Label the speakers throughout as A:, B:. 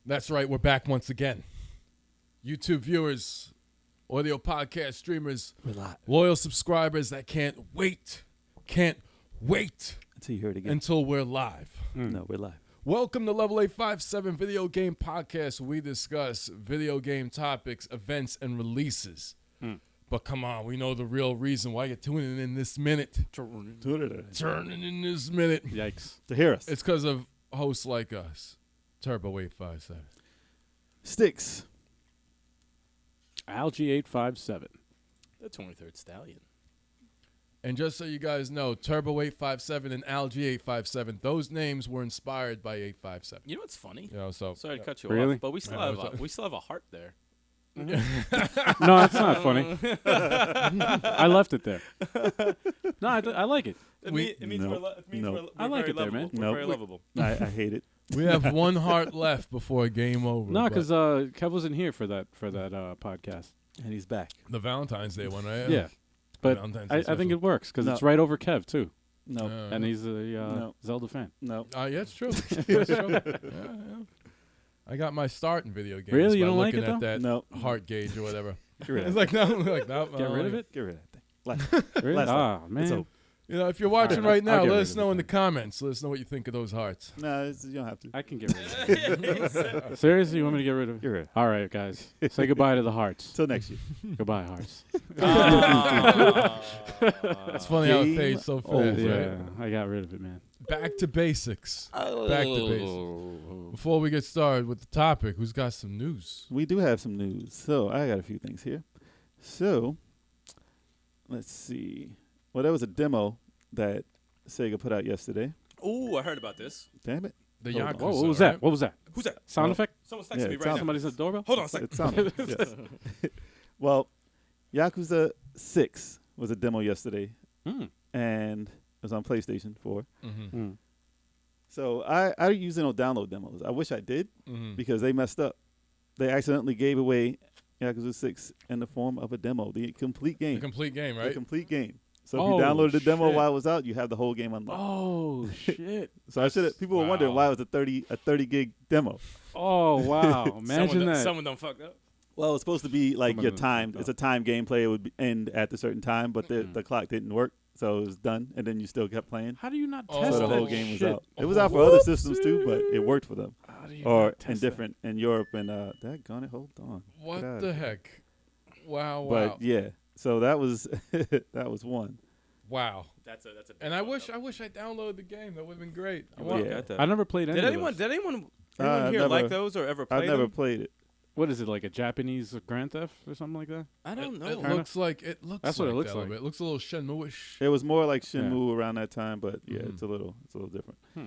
A: That's right, we're back once again. YouTube viewers, audio podcast streamers, loyal subscribers that can't wait
B: until you hear it again.
A: until we're live.
B: No, we're live.
A: Welcome to Level 857 Video Game Podcast, where we discuss video game topics, events, and releases. But come on, we know the real reason why you're tuning in this minute. Turning in this minute.
C: Yikes.
B: To hear us.
A: It's because of hosts like us. Turbo 857.
B: Stikz.
C: Algae 857.
D: The 23rd Stallion.
A: And just so you guys know, Turbo 857 and Algae 857, those names were inspired by 857.
D: You know what's funny?
A: You know, so
D: Sorry to cut you
C: Really?
D: off, but we still have a heart there.
C: No, that's not funny. I left it there. No, I like it.
D: It means
B: No.
D: we're
B: No.
C: I like
D: very
C: it there,
D: lovable.
C: man.
D: We're
B: No.
D: very lovable.
B: I hate it.
A: we have one heart left before game over.
C: No,
A: but
C: because Kev wasn't here for that podcast.
B: And he's back.
A: the Valentine's Day one, right?
C: Yeah, but
A: Valentine's Day
C: I think
A: special.
C: it works because
B: No.
C: it's right over Kev too,
B: No.
C: and he's a
B: No.
C: Zelda fan.
B: No.
A: Yeah, it's true. It's true. Yeah. I got my start in video games.
C: Really? You
A: by
C: don't like
A: looking
C: it,
A: at that
B: No.
A: heart gauge or whatever.
B: Get rid
A: It's
B: of
A: like, no,
C: Get rid of it.
B: Get rid of that thing.
C: Really?
B: Last
C: Ah,
B: It's
C: man.
B: over.
A: You know, if you're watching
C: All right,
A: right now,
C: I'll get
A: let
C: rid
A: us
C: of
A: know
C: it
A: in the
C: then.
A: comments. Let us know what you think of those hearts.
B: No, you don't have to.
C: I can get rid of it. Seriously, you want me to get rid of it?
B: Get rid of it.
C: All right, guys. Say goodbye to the hearts.
B: Till next year.
C: Goodbye, hearts.
A: It's funny how it
B: Game
A: fades so fast.
B: over.
C: Yeah,
A: Right?
C: I got rid of it, man.
A: Back to basics. Back to basics. Before we get started with the topic, who's got some news?
B: We do have some news. So I got a few things here. So let's see. Well, there was a demo that Sega put out yesterday.
D: Ooh, I heard about this.
B: Damn it.
A: The
B: Hold on.
A: Yakuza.
C: Whoa, what was that?
A: right?
C: What was that?
D: Who's that?
C: Sound
B: Oh.
C: effect?
D: Someone's texting
B: Yeah,
D: me
B: it
D: right
B: sounds-
D: now.
C: Somebody's at the doorbell?
D: Hold on a second.
B: It sounded. Yes. Well, Yakuza 6 was a demo yesterday,
C: Mm.
B: and it was on PlayStation 4.
A: Mm-hmm.
C: Mm.
B: So I usually don't download demos. I wish I did
A: Mm-hmm.
B: because they messed up. They accidentally gave away Yakuza 6 in the form of a demo, the complete game.
A: The complete game,
B: The
A: right?
B: complete game. So if
C: Oh,
B: you downloaded the demo
C: shit.
B: while it was out, you have the whole game unlocked.
C: Oh, shit.
B: So I should have. People were wondering
A: Wow.
B: why it was a 30 gig demo.
C: Oh, wow. Imagine that.
D: Someone done fucked up.
B: Well, it's supposed to be like
C: Someone
B: your
C: was
B: time.
C: fucked
B: It's a time gameplay. It would end at a certain time, but
C: Mm-mm.
B: the clock didn't work, so it was done, and then you still kept playing.
C: How do you not
A: Oh,
C: test
B: So the
C: that
B: whole game was
C: shit?
B: out. It was out for other systems too, but it worked for them.
C: How do you
B: Or
C: not test
B: in
C: that?
B: different in Europe and daggone it, hold on.
A: What
B: God.
A: the heck? Wow, wow.
B: But yeah, so that was that was one.
A: Wow.
D: That's a.
A: And I wish I downloaded the game. That would have been great. I
D: Yeah.
A: want-
B: Yeah.
D: Got that.
C: I never played any
D: Did
C: of
D: anyone?
C: those.
D: Did anyone
B: I've
D: here
B: never-
D: like those or ever play
B: I've never
D: them?
B: played it.
C: What is it, like a Japanese Grand Theft or something like that?
D: I don't
A: It
D: know.
C: Kinda.
A: looks like
C: That's what it looks
A: that a little
C: like.
A: bit. It looks a little Shenmue-ish.
B: It was more like Shenmue around that time, but yeah,
A: Mhm.
B: it's a little different.
C: Hmm.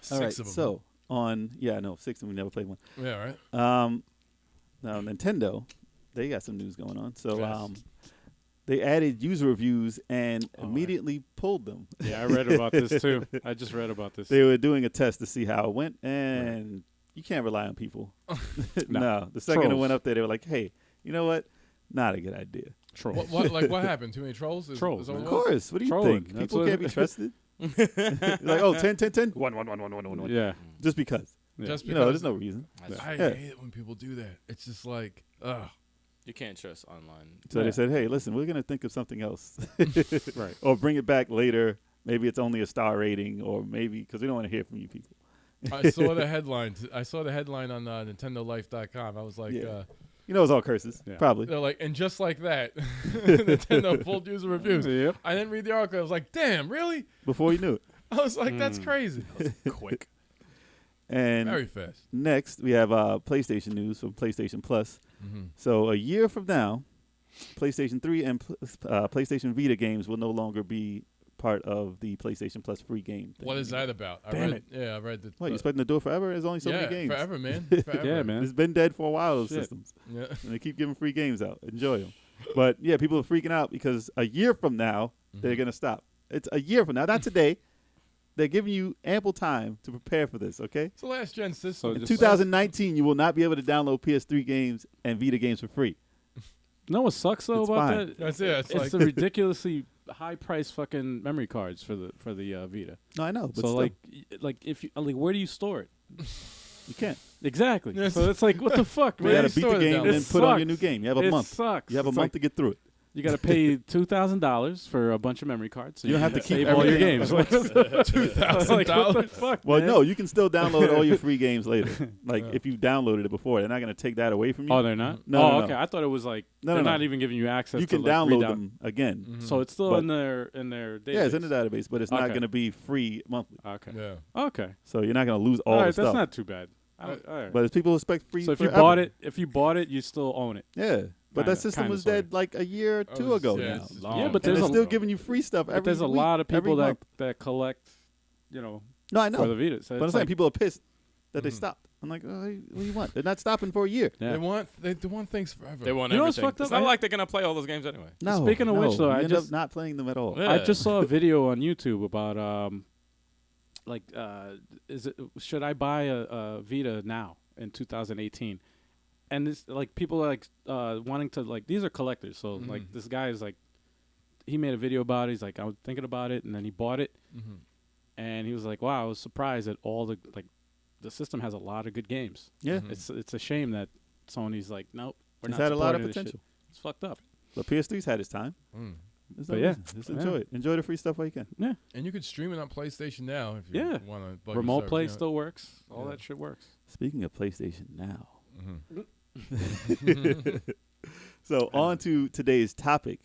A: Six
B: All right,
A: of them.
B: so on 6 and we never played one.
A: Yeah, right.
B: Now Nintendo, they got some news going on. So
A: Yes.
B: they added user reviews and
C: Oh,
B: immediately pulled them.
C: Yeah, I read about this too. I just read about this.
B: They were doing a test to see how it went, and you can't rely on people. No. The second it
C: Trolls.
B: went up there, they were like, "Hey, you know what? Not a good idea."
C: Trolls.
A: What happened? Too many trolls?
C: Trolls,
A: Is that
C: man.
B: Of
A: what it was?
B: course. What do you
C: Trolling.
B: think?
C: That's
B: People
C: what
B: can't
C: it-
B: be trusted. Like, oh, 10, 10, 10. 1, 1, 1, 1, 1, 1, 1.
C: Yeah.
B: Just because.
C: Yeah.
A: Just
B: You
A: because
B: know, there's no reason.
A: I
B: Yeah.
A: hate it when people do that. It's just like, ugh.
D: You can't trust online.
B: So
C: Yeah.
B: they said, "Hey, listen, we're gonna think of something else,
C: Right.
B: or bring it back later. Maybe it's only a star rating, or maybe because we don't want to hear from you people."
A: I saw the headline. I saw the headline on NintendoLife.com. I was like,
B: Yeah. You know, it's all curses,
C: Yeah.
B: probably.
A: they're like, and just like that, Nintendo pulled user reviews.
C: Yep.
A: I didn't read the article. I was like, damn, really?
B: Before you knew it.
A: I was like, that's
C: Mm.
A: crazy.
D: Quick.
B: And
A: Very fast.
B: next, we have PlayStation news from PlayStation Plus.
A: Mm-hmm.
B: So a year from now, PlayStation 3 and PlayStation Vita games will no longer be part of the PlayStation Plus free game thing.
A: What is that about?
C: Damn
A: it. Yeah, I read the.
B: What, you expecting to do it forever? There's only so
A: yeah,
B: many games.
A: forever, man. Forever.
C: Yeah, man.
B: It's been dead for a while, those
C: Shit.
B: systems.
A: Yeah.
B: And they keep giving free games out. Enjoy them. But, yeah, people are freaking out because a year from now, they're going to stop. It's a year from now, not today. They're giving you ample time to prepare for this, okay?
A: It's the last gen system.
C: So
B: In
C: just-
B: 2019, you will not be able to download PS3 games and Vita games for free.
C: You know what sucks though
B: It's
C: about
B: fine.
C: that?
A: That's it. It's
C: It's
A: like
C: the ridiculously high price fucking memory cards for the Vita.
B: No, I know. But
C: So
B: still.
C: like if you where do you store it?
B: You can't.
C: Exactly.
A: Yes.
C: So it's like, what the fuck,
B: You
C: man?
B: got to
A: you
B: beat the
A: store it
B: game
A: down.
B: and then
C: It
B: put on your new
C: sucks.
B: game. You have a
C: It
B: month.
C: sucks.
B: You have a
C: It's
B: month
C: like
B: to get through it.
C: you got to pay $2,000 for a bunch of memory cards. So
B: You don't have to
C: save
B: keep
C: all your
B: everything.
C: games. Like,
A: $2,000.
C: like, what the fuck,
B: Well,
C: man?
B: no, you can still download all your free games later. Like if you downloaded it before, they're not going to take that away from you.
C: Oh, they're not?
B: No,
C: oh,
B: no, no.
C: okay. I thought it was like
B: No,
C: they're
B: no,
C: not
B: no.
C: even giving you access
B: You
C: to
B: can
C: like,
B: download
C: readout.
B: them again.
C: So it's still
B: But-
C: in their database.
B: Yeah, it's in the database, but it's not
C: Okay.
B: going to be free monthly.
C: Okay.
A: Yeah.
C: Okay.
B: So you're not going to lose all
C: All
B: the
C: right,
B: stuff.
C: that's not too bad. All right.
B: But if people expect free,
C: So if you
B: forever.
C: bought it, you still own it.
B: Yeah. But
C: Kinda,
B: that system
C: kinda,
B: was
C: sorta.
B: dead like a year or two
A: Oh,
B: ago
A: yeah,
B: now.
A: it's
C: Yeah,
A: long.
C: but
B: And
C: there's
B: they're
C: a-
B: still giving you free stuff every
C: But there's a
B: week,
C: lot of
B: every
C: people
B: month.
C: that collect, you know,
B: No, I
C: for the
B: know.
C: Vita. So
B: But I'm
C: it's
B: saying
C: like,
B: people are pissed that they stopped. I'm like, oh, what do you want? They're not stopping for a year.
C: yeah.
A: They want things forever.
D: They want
C: You know what's
D: everything.
C: fucked up?
D: It's not
C: I-
D: like they're gonna play all those games anyway.
B: No.
C: Speaking of which, though,
B: you
C: I
B: end
C: just-
B: up not playing them at all.
D: Yeah.
C: I just saw a video on YouTube about should I buy a Vita now in 2018? And this like people are like wanting to like these are collectors. So like this guy is like he made a video about it. He's like I was thinking about it, and then he bought it, and he was like, wow, I was surprised at all the like the system has a lot of good games.
B: Yeah.
C: It's a shame that Sony's like nope, we're
B: It's
C: not
B: had a lot of
C: supporting this shit.
B: potential.
C: It's fucked up.
B: But PS3's had its time.
A: Mm.
B: There's
C: But
B: no
C: yeah.
B: reason. Just
C: Yeah.
B: enjoy it. Enjoy the free stuff while you can.
C: Yeah,
A: And you could stream it on PlayStation now if you
C: Yeah.
A: want to.
C: remote play still works. All
A: Yeah.
C: that shit works.
B: Speaking of PlayStation now.
A: Mm-hmm.
B: So on to today's topic.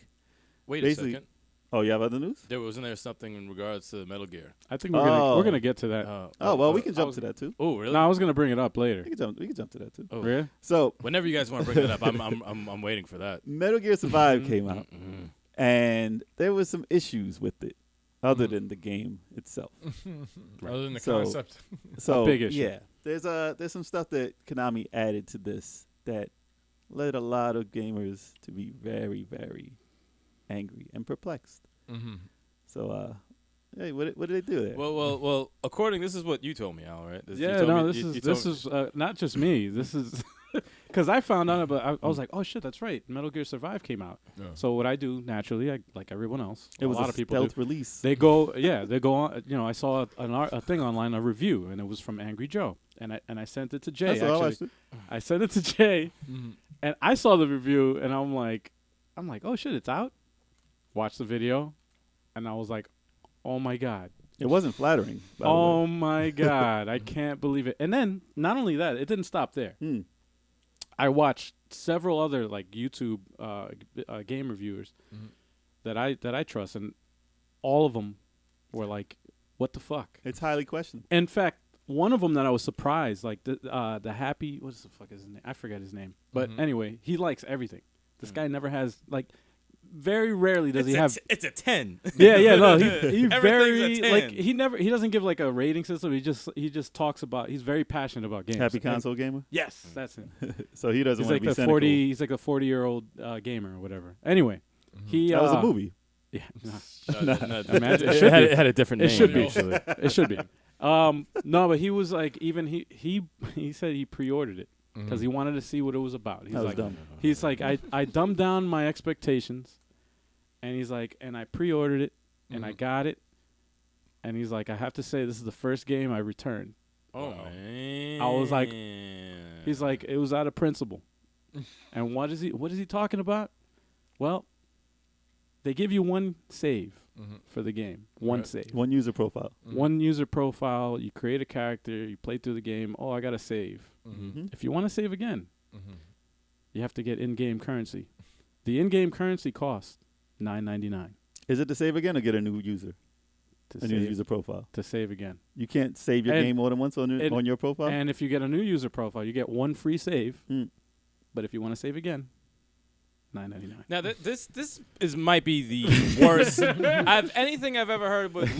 D: Wait
B: Basically-
D: a second.
B: Oh, you have other news?
D: Wasn't there something in regards to Metal Gear?
C: I think we're gonna
B: Oh.
C: get to that.
B: Oh, well, we can
C: I
B: jump
C: was-
B: to that too.
D: Oh, really?
C: No, I was gonna bring it up later.
B: We can jump to that too.
D: Oh.
C: Really?
B: So
D: Whenever you guys want to bring it up, I'm waiting for that.
B: Metal Gear Survive came out,
D: Mhm.
B: and there was some issues with it, other than the game itself.
A: Other than the
B: So-
A: concept.
B: So
C: big issue.
B: yeah, there's some stuff that Konami added to this that led a lot of gamers to be very, very angry and perplexed. So hey, what did they do there?
D: Well. According, this is what you told me, Al. Right?
C: Yeah, no, this is not just me. This is because I found out about. I was like, oh shit, that's right. Metal Gear Survive came out.
A: Yeah.
C: So what I do naturally, like everyone else,
B: it was
C: a lot of people do,
B: stealth release.
C: they go on. You know, I saw a thing online, a review, and it was from Angry Joe, and I sent it to Jay.
B: That's all I
C: Actually,
B: watched it.
C: I sent it to Jay, and I saw the review, and I'm like, oh shit, it's out. Watch the video, and I was like, oh my god.
B: It wasn't flattering. By the way.
C: Oh my god, I can't believe it. And then not only that, it didn't stop there.
B: Hmm.
C: I watched several other like YouTube game reviewers that I trust, and all of them were like, "What the fuck?"
B: It's highly questioned.
C: In fact, one of them that I was surprised, like the happy, what is the fuck is his name? I forget his name, but anyway, he likes everything. This guy never has like. Very rarely does he have.
D: It's a 10.
C: Yeah, no, he very
D: Everything's a
C: like
D: 10.
C: he doesn't give like a rating system. He just talks about. He's very passionate about games.
B: Happy
C: And-
B: console gamer.
C: Yes, that's him.
B: So he doesn't
C: He's
B: want
C: like
B: to be
C: the
B: cynical.
C: 40. He's like a 40-year-old gamer or whatever. Anyway, he
B: That was a movie.
C: Yeah,
D: Imagine
C: it should be.
D: it had a different name.
C: It should be.
D: Actually.
C: it should be. No, but he was like even he said he pre-ordered it because he wanted to see what it was about. He's
B: That was
C: like
B: dumb.
C: he's like I dumbed down my expectations, and he's like and I pre-ordered it and I got it, and he's like I have to say this is the first game I returned.
D: Oh man.
C: I was like, he's like it was out of principle, and what is he talking about? Well, they give you one save for the game, one
A: Right.
C: save.
B: One user profile.
C: One user profile, you create a character, you play through the game. Oh, I got to save. If you want to save again, you have to get in-game currency. The in-game currency costs $9.99
B: Is it to save again or get a new user?
C: to
B: A new
C: save,
B: user profile.
C: to save again.
B: You can't save your
C: And-
B: game more than once on
C: and-
B: your profile?
C: And if you get a new user profile, you get one free save.
B: Mm.
C: But if you want to save again, $9.99.
D: Now this might be the worst. Anything I've ever heard with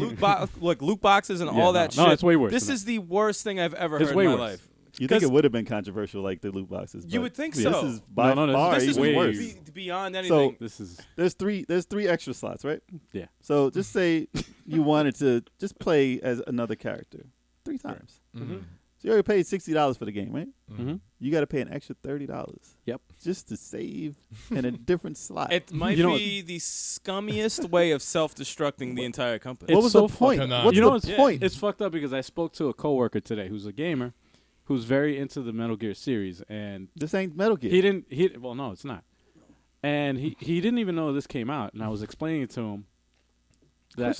D: loot boxes and all that shit.
C: No, it's way worse.
D: This
C: than
D: is the worst thing I've ever
C: It's
D: heard
C: way
D: in my
C: worse.
D: life.
B: You think it
D: 'Cause
B: would have been controversial like the loot boxes.
D: You
B: but
D: would think
B: This
D: so.
B: is by
C: No,
B: far
C: this
D: This is
C: way
B: even
C: worse.
B: worse.
D: beyond
B: So
D: anything.
C: This is
B: there's three extra slots, right?
C: yeah.
B: So just say you wanted to just play as another character 3 times. So you already paid $60 for the game, right?
C: Mm-hmm.
B: You got to pay an extra $30.
C: Yep.
B: Just to save in a different slot.
D: It might
C: You know-
D: be the scummiest way of self-destructing the entire company.
B: What
C: It's
B: was
C: so
B: the point?
A: fucking
B: What's
C: you know
B: the
C: what's
B: point?
C: It's fucked up because I spoke to a coworker today who's a gamer, who's very into the Metal Gear series, and
B: This ain't Metal Gear.
C: Well, no, it's not. And he didn't even know this came out, and I was explaining it to him that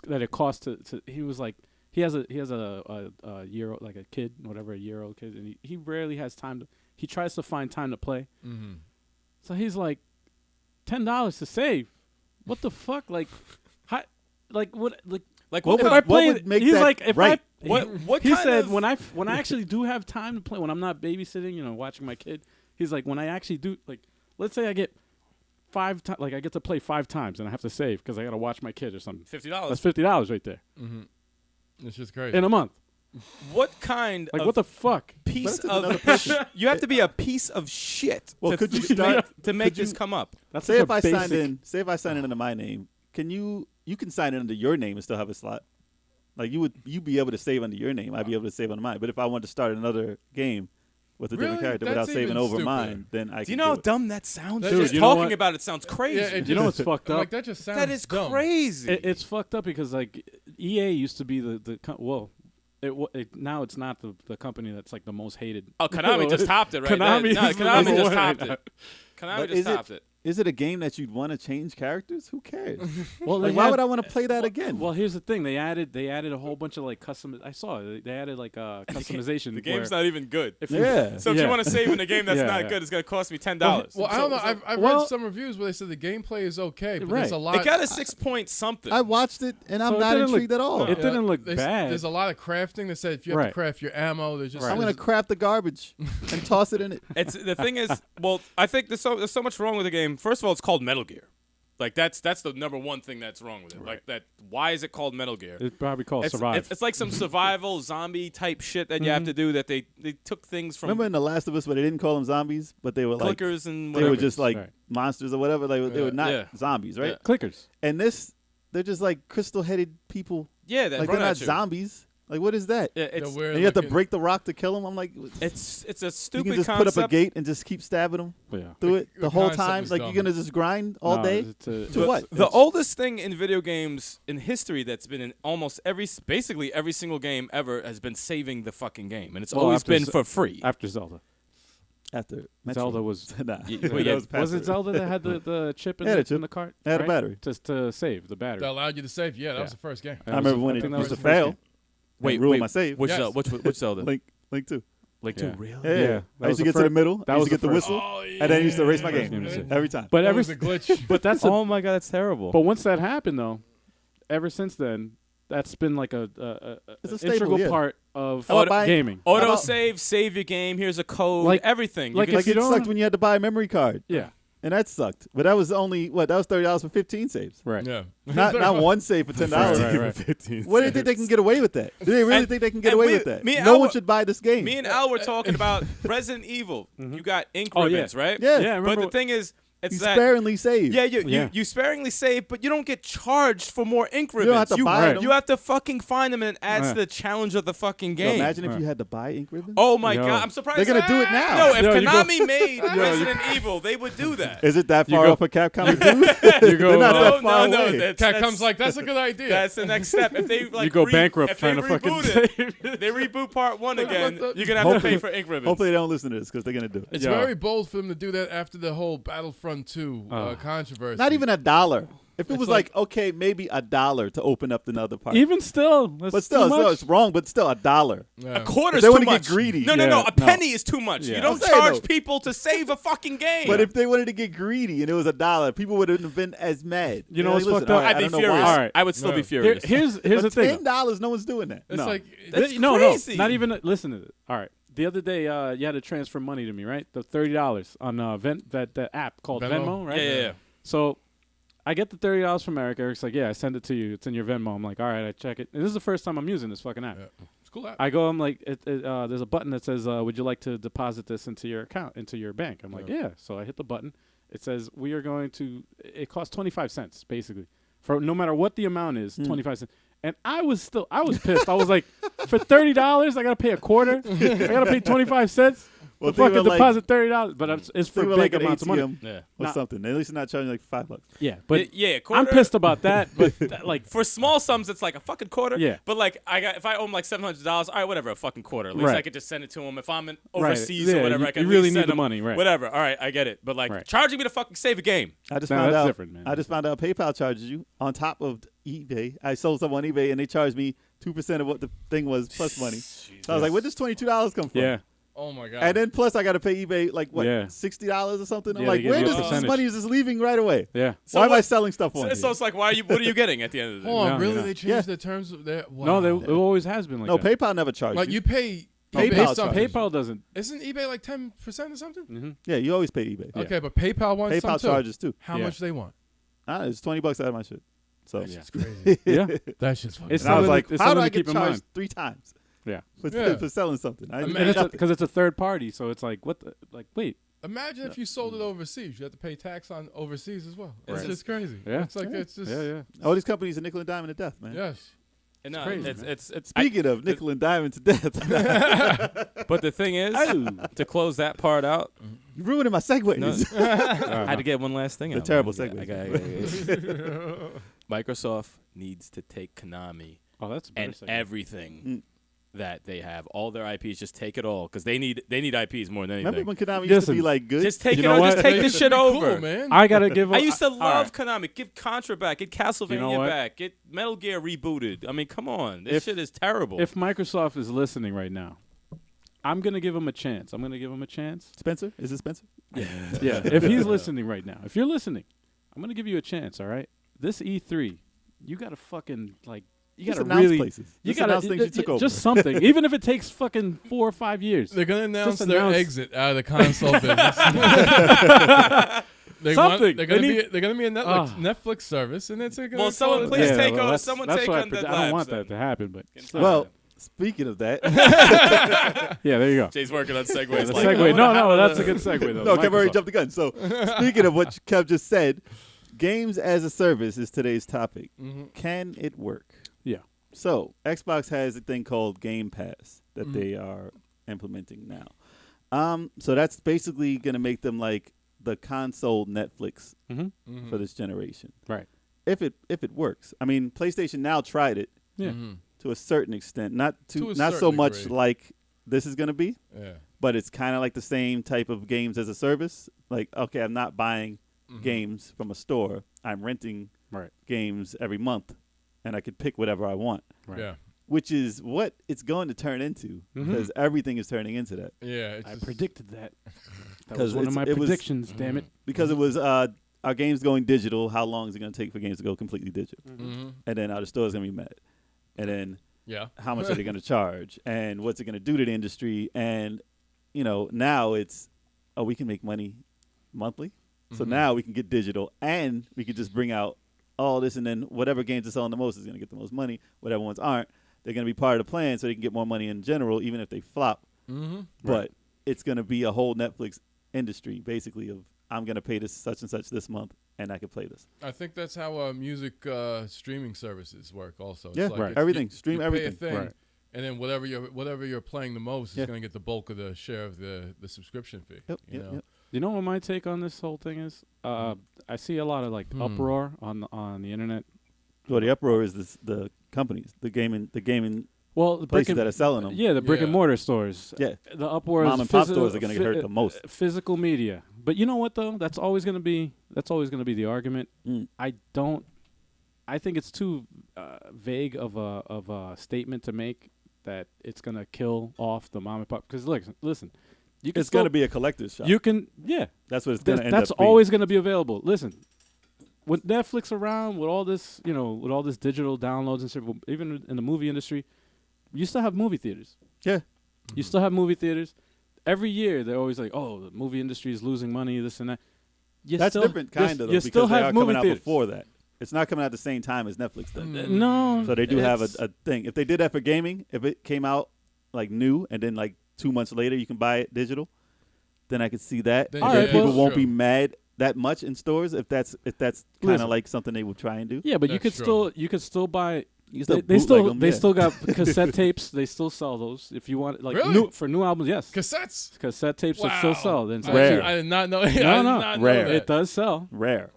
C: that it cost to he was like he has a year like a kid, whatever, a year-old kid, and he rarely has time to. He tries to find time to play.
A: Mm-hmm.
C: So he's like, $10 to save. What the fuck? Like, what? Like
B: What
C: if
B: would-
C: I
B: what
C: play
B: would
C: it,
B: make
C: he's
B: that
C: like, if
B: right?
D: What
C: he
D: kind
C: said
D: of
C: when I actually do have time to play, when I'm not babysitting, watching my kid, he's like, when I actually do, like, let's say I get 5 times, like I get to play 5 times and I have to save because I got to watch my kid or something.
D: $50.
C: That's $50 right there
A: Mm-hmm. It's just crazy.
C: in a month.
D: What kind
C: Like,
D: of
C: what the fuck?
D: piece
B: But that's another
D: of
B: person.
D: you have to be a piece of shit
B: Well,
D: to,
B: could you
D: to
B: start-
D: make, to make
B: could you-
D: this come up?
C: That's
B: Say
C: such
B: if
C: a
B: I
C: basic,
B: signed in. Say if I signed in under my name. Can you can sign in under your name and still have a slot? Like you'd be able to save under your name. I'd be able to save under mine. But if I wanted to start another game with a different
A: Really?
B: character
A: That's
B: without saving
A: even
B: over
A: stupider.
B: mine, then I
D: Do
B: can
D: you know how
B: do it.
D: dumb that sounds?
A: Dude,
D: Just
C: you know
D: talking
C: what?
D: about it sounds crazy.
A: Yeah, it
C: You know
A: just-
C: what's fucked
A: I'm
C: up?
A: like, that just sounds
D: that is
A: dumb.
D: crazy.
C: It's fucked up because like EA used to be now it's not the company that's like the most hated.
D: Oh, Konami just topped it right
C: Konami
D: there. No,
C: is the
D: Konami
C: number
D: just
C: one
D: topped
C: right
D: it. Konami
B: But
D: just
B: is it-
D: topped it.
B: Is it a game that you'd want to change characters? Who cares?
C: Well,
B: Like, why would I want to play that again?
C: Well, here's the thing. They added a whole bunch of like custom. I saw it. They added like customization.
D: The game's
C: where
D: not even good.
C: if you-
B: yeah.
D: So if
C: Yeah.
D: you want to save in a game that's
C: Yeah,
D: not
C: yeah.
D: good, it's gonna cost me $10.
A: Well, I don't know. I've
C: Well-
A: read some reviews where they said the gameplay is okay, but
C: Right.
A: there's a lot.
D: It got a 6 point something.
B: I watched it and
C: So
B: I'm
C: it
B: not
C: didn't look-
B: intrigued at all.
C: It didn't look
A: There's-
C: bad.
A: There's a lot of crafting that said if you have to
C: Right.
A: craft your ammo, there's just
C: Right.
B: I'm gonna crap the garbage and toss it in it.
D: It's the thing is, well, I think there's so much wrong with the game. First of all, it's called Metal Gear. Like that's the number one thing that's wrong with it. Like that. Why is it called Metal Gear?
C: It's probably called Survive.
D: It's like some survival zombie type shit that you have to do. That they took things from
B: Remember in The Last of Us where they didn't call them zombies, but they were like
D: clickers and
B: they
D: whatever.
B: were just like
C: Right.
B: monsters or whatever. They were not
D: Yeah.
B: zombies, right?
D: Yeah.
C: Clickers.
B: And they're just like crystal-headed people.
D: yeah, that
B: Like
D: run
B: they're not
D: at you.
B: zombies. Like what is that?
D: Yeah,
A: the
D: it's
A: weird
B: And you have to
A: looking-
B: break the rock to kill them. I'm like,
D: it's a
B: you
D: stupid
B: can just
D: concept.
B: put up a gate and just keep stabbing them
C: Yeah.
B: through it
A: The
B: the whole
A: concept
B: time.
A: is
B: Like
A: dumb.
B: you're gonna just grind all
C: No,
B: day.
C: it's a-
B: To what?
D: The
C: it's-
D: oldest thing in video games in history that's been in almost basically every single game ever has been saving the fucking game, and it's
C: Well,
D: always
C: after
D: been
C: s-
D: for free.
C: After Zelda.
B: After Metro.
C: Zelda was.
B: nah.
D: Yeah,
B: That
D: wait, yeah,
B: was
C: Was it
B: past
C: Zelda that had the chip in,
B: Had a
C: the,
B: chip.
C: in the cart?
B: It had a
C: right?
B: battery.
C: Just to save the battery.
A: that allowed you to save. Yeah, that was
C: Yeah.
A: the first game.
C: That
B: I
C: was
B: remember
C: the-
B: when
C: I
B: it
C: think that
B: used
C: was
B: to
C: the first
B: fail.
C: game.
D: Wait,
B: ruin
D: wait,
B: my save.
D: Which
A: Yes.
D: Zelda? Which Zelda?
B: Link 2.
D: Link
C: Yeah.
D: 2, really?
B: Yeah.
C: Yeah, that
B: I
C: was
B: used to
C: the
B: get to the
C: fir-
B: middle.
C: that
B: I used
C: was
B: to get
C: the
B: the
C: first
B: whistle,
A: Oh, yeah.
B: and then I used to erase my
C: First
B: game
C: game to save.
B: every time.
C: But
A: That
C: ever
A: was a glitch.
C: but that's
D: Oh my god, that's terrible.
C: but once that happened though, ever since then, that's been like
B: It's a
C: an
B: staple,
C: integral
B: yeah.
C: part of
B: How about buying-
C: gaming.
D: Auto
B: about-
D: save your game. Here's a code.
C: Like-
D: everything.
C: like
D: you
B: Like
C: if
B: it
C: you don't-
B: sucked when you had to buy a memory card,
C: Yeah,
B: and that sucked. But that was only that was $30 for 15 saves.
C: right.
A: Yeah.
B: Not one save for $10.
C: Right, right.
B: What do you think they can get away with that? Do they really
D: And-
B: think they can get
D: and
B: away
D: we-
B: with that?
D: me and
B: No
D: Al
B: one
D: were-
B: should buy this game.
D: Me and Al were talking about Resident Evil. You got ink
C: Oh, yeah.
D: ribbons, right?
B: yeah,
C: Yeah, I
D: But
C: remember
D: the thing is, it's
B: you
D: that.
B: sparingly save.
D: Yeah,
C: Yeah.
D: you sparingly save, but you don't get charged for more ink ribbons.
B: don't have to buy them.
D: You have to fucking find them, and it adds
C: Yeah.
D: to the challenge of the fucking
B: So
D: game.
B: imagine if
C: Right.
B: you had to buy ink ribbons.
D: Oh my
C: Yo.
D: god, I'm surprised.
B: They're gonna do it now.
D: No, if
C: Yo, you go-
D: Konami made Resident Evil, they would do that.
B: Is it that
C: You
B: far
C: go-
B: off a Capcom to do?
C: You go,
B: They're not
C: no,
B: that far
D: no,
B: away.
A: Capcom's like, that's a good idea.
D: That's the next step. If they like
C: you go
D: re-
C: bankrupt
D: if they
C: trying to fucking
D: reboot it,
C: save.
D: they reboot part 1 again.
A: But the-
D: You're gonna have to
B: Hopefully-
D: pay for ink ribbons.
B: Hopefully they don't listen to this because they're gonna do it.
A: It's
C: Yo.
A: very bold for them to do that after the whole Battlefront 2 controversy.
B: Not even $1. If it
A: It's
B: was
A: like-
B: like okay, maybe $1 to open up another part.
C: Even still, that's
B: but still,
C: too much.
B: it's wrong. But still, $1.
A: Yeah.
D: A quarter
B: If
D: is
B: they
D: too
B: wanna get
D: much.
B: greedy.
D: No,
C: Yeah,
D: a
C: no.
D: penny is too much.
C: Yeah.
D: You don't
B: I'm saying,
D: charge
B: though.
D: people to save a fucking game.
B: But if they wanted to get greedy and it was $1, people wouldn't have been as mad.
C: You know
B: Like,
C: what's
B: listen,
C: fucked up?
B: all right,
D: I'd
B: I
D: be
B: don't know
D: furious.
B: why.
C: All right.
D: I would still
A: No.
D: be furious.
C: Here's
B: But
C: the thing.
B: $10, no one's doing that.
A: It's
C: No.
A: like,
D: That's
C: no,
D: crazy.
C: not even. Listen to it. All right. The other day, you had to transfer money to me, right? The $30 on that app called Venmo, right?
D: Yeah.
C: So I get the $30 from Eric. Eric's like, yeah, I send it to you. It's in your Venmo. I'm like, all right, I check it. And this is the first time I'm using this fucking app.
A: yeah. It's a cool app.
C: I go, I'm like, there's a button that says, would you like to deposit this into your account, into your bank? I'm like, yeah. So I hit the button. It says, we are going to, it costs 25 cents, basically. For no matter what the amount is, 25 cents. And I was pissed. I was like, for $30, I got to pay a quarter? I got to pay 25 cents?
B: Well,
C: the fucking
B: like,
C: deposit $30, but it's for big
B: like an
C: amounts of money.
B: ATM
D: Yeah.
B: or something. At least they're not charging like $5.
C: Yeah, but
D: yeah,
C: I'm
D: quarter-
C: pissed about that. But like
D: for small sums, it's like a fucking quarter.
C: Yeah.
D: But like, if I owe him like $700, all right, whatever, a fucking quarter. At least
C: Right.
D: I could just send it to him. If I'm overseas
C: Yeah,
D: or whatever,
C: you-
D: I can
C: you
D: at
C: really
D: least
C: need
D: send
C: the
D: him
C: money, right.
D: Whatever. All right, I get it. But like,
C: Right.
D: charging me to fucking save a game.
B: I just
C: Nah,
B: found
C: that's
B: out.
C: different, man.
B: I just found out PayPal charges you on top of eBay. I sold someone on eBay and they charged me 2% of what the thing was plus money. So I was like, where does $22 come from?
C: yeah,
A: Oh my god.
B: And then plus I got to pay eBay like what
C: Yeah.
B: $60 or something. I'm
C: Yeah,
B: like,
C: they give
B: where
C: you a
B: does this
C: percentage.
B: money is just leaving right away?
C: yeah.
D: So
B: Why am I
D: what-
B: selling stuff on?
D: So it's like, what are you getting at the end of the day?
A: Hold on,
C: No,
A: really?
C: no.
A: They changed
B: Yeah.
A: the terms of that? Wow.
C: No, it always has been like
B: No,
C: that.
B: PayPal never charged
A: Like
B: you.
A: you pay
B: PayPal
A: based on
B: charges.
C: PayPal doesn't.
A: Isn't eBay like 10% or something?
C: Mm-hmm.
B: Yeah, you always pay eBay.
C: Yeah.
A: Okay, but PayPal wants some
B: PayPal
A: too.
B: charges too.
A: How
C: Yeah.
A: much they want?
B: It's $20 out of my shit. So
C: Yeah.
A: It's crazy.
C: Yeah,
A: That shit's fucking.
C: It's
B: and I was
C: something
B: like,
C: it's
B: how do
C: something
B: I
C: to
B: get
C: keep in mind.
B: charged 3 times
C: yeah.
A: Yeah.
B: for selling something? I
A: And
B: did
C: And
B: nothing.
C: because it's a third party, so it's like what? Wait,
A: Imagine if you sold it overseas. You have to pay tax on overseas as well. It's
D: Right.
A: just crazy.
C: Yeah.
A: It's like it's just
C: yeah.
B: All these companies are nickel and diamond to death, man.
A: yes.
D: And no,
C: crazy,
D: it's,
C: man.
D: it's
B: Speaking of nickel and diamond to death,
D: but the thing is, to close that part out,
B: you're ruining my segues.
D: No. I had to get one last thing
B: The
D: out.
B: terrible
D: man.
B: segues.
D: I got- Microsoft needs to take Konami
C: Oh, that's a better
D: and
C: segment.
D: everything that they have, all their IPs, just take it all, because they need IPs more than anything.
B: Remember when Konami used to be
C: Listen,
B: like good?
D: Just take
C: You
D: it
C: know
D: all.
C: what?
D: Just take
A: It
D: this
A: should
D: shit
A: be
D: over.
A: cool, man.
C: I gotta give.
D: I used to
C: all
D: love
C: right.
D: Konami. Give Contra back. Get Castlevania
C: what?
D: back. Get Metal Gear rebooted. I mean, come on. This
C: If-
D: shit is terrible.
C: If Microsoft is listening right now, I'm gonna give him a chance. I'm gonna give him a chance.
B: Spencer? Is it Spencer?
C: Yeah, if he's listening right now, if you're listening, I'm gonna give you a chance. All right, this E3, you gotta fucking like, you
B: Just
C: gotta
B: announce
C: really,
B: places.
C: you
B: Just
C: gotta
B: announce things you took over.
C: just something, even if it takes fucking 4 or 5 years.
A: They're gonna announce
C: Just
A: their
C: announce-
A: exit out of the console business.
C: Something.
A: They're gonna
C: They
A: be.
C: need-
A: They're gonna be a Netflix service, and it's gonna.
D: Well, someone
A: call it
D: please
A: that.
D: take
C: well,
D: over.
C: that's-
D: Someone
C: that's
D: take
C: why I
D: Undead
C: I don't want
D: Labs,
C: that to happen, but
B: Well, speaking of that,
C: yeah, there you go.
D: Jay's working on segues.
C: Yeah, the
D: like,
C: segue. No, that's a good segue though.
B: no, Kev already
C: Microsoft.
B: jumped the gun. So speaking of what Kev just said, games as a service is today's topic. Can it work?
C: Yeah.
B: So Xbox has a thing called Game Pass that they are implementing now. So that's basically going to make them like the console Netflix for this generation.
C: Right.
B: If it works. I mean, PlayStation Now tried it
C: Yeah.
B: to a certain extent, not
A: To a
B: not so
A: certain
B: much
A: degree.
B: like this is going to be,
A: Yeah.
B: but it's kind of like the same type of games as a service. Like, okay, I'm not buying games from a store. I'm renting
C: Right.
B: games every month, and I could pick whatever I want,
C: Right.
A: Yeah.
B: which is what it's going to turn into because everything is turning into that.
A: Yeah. It's
C: I
A: just-
C: predicted that. That
B: 'Cause
C: was one of my
B: it was-
C: predictions. Damn it.
B: Because it was our games going digital. How long is it going to take for games to go completely digital? And then are the stores going to be mad? And then
A: Yeah.
B: how much are they going to charge? And what's it going to do to the industry? And, now it's, we can make money monthly. So now we can get digital and we could just bring out all this, and then whatever games are selling the most is going to get the most money. Whatever ones aren't, they're going to be part of the plan so they can get more money in general, even if they flop. But it's going to be a whole Netflix industry, basically, of I'm going to pay this such and such this month, and I can play this.
A: I think that's how music streaming services work. Also, It's
B: Yeah,
A: like
C: right.
A: it's-
B: Everything.
A: you
B: Stream
A: pay
B: everything.
A: a thing,
C: Right.
A: and then whatever you're playing the most
B: Yeah.
A: is going to get the bulk of the share of the subscription fee.
B: Yep,
A: you
B: yep,
A: know?
B: yep.
C: You know what my take on this whole thing is? I see a lot of like uproar on the internet.
B: Well, the uproar is the companies, the gaming
C: Well, the
B: places that are selling them.
C: yeah, the brick and
A: Yeah.
C: mortar stores.
B: Yeah.
C: The uproar
B: Mom
C: is
B: and pop stores are gonna get hurt the most.
C: Physical media, but you know what though? That's always gonna be the argument. I think it's too vague of a statement to make that it's gonna kill off the mom and pop. Because listen, you can
B: It's going to be a collector's shop.
C: You can
B: That's what it's going to end
C: that's
B: up being.
C: always going to be available. Listen, with Netflix around, with all this, with all this digital downloads and stuff, even in the movie industry, you still have movie theaters.
B: Yeah.
C: You still have movie theaters. Every year, they're always like, "Oh, the movie industry is losing money, this and that."
B: That's different, kind of, though,
C: You
B: because
C: still
B: they
C: have
B: are
C: movie
B: coming out
C: theaters.
B: before that. It's not coming out at the same time as Netflix does.
C: No.
B: So they do have
C: it's-
B: a thing. If they did that for gaming, if it came out like new and then like 2 months later you can buy it digital, then I could see that.
A: Then
B: And
C: yeah,
B: then people
A: that's
B: won't
A: true.
B: be mad that much in stores if that's kind of
C: Listen.
B: like something they would try and do.
C: Yeah, but you
A: That's
C: could
A: true.
C: still buy
B: You still
C: They still
B: bootleg 'em,
C: they
B: yeah.
C: still got cassette tapes. They still sell those if you want like
A: Really?
C: for new albums. Yes,
A: Cassettes.
C: cassette tapes
A: Wow.
C: will still sell. Then it's
B: Rare.
A: I did not know. I
C: No,
A: did
C: no.
A: not know
B: Rare.
A: that.
C: It does sell.
B: rare.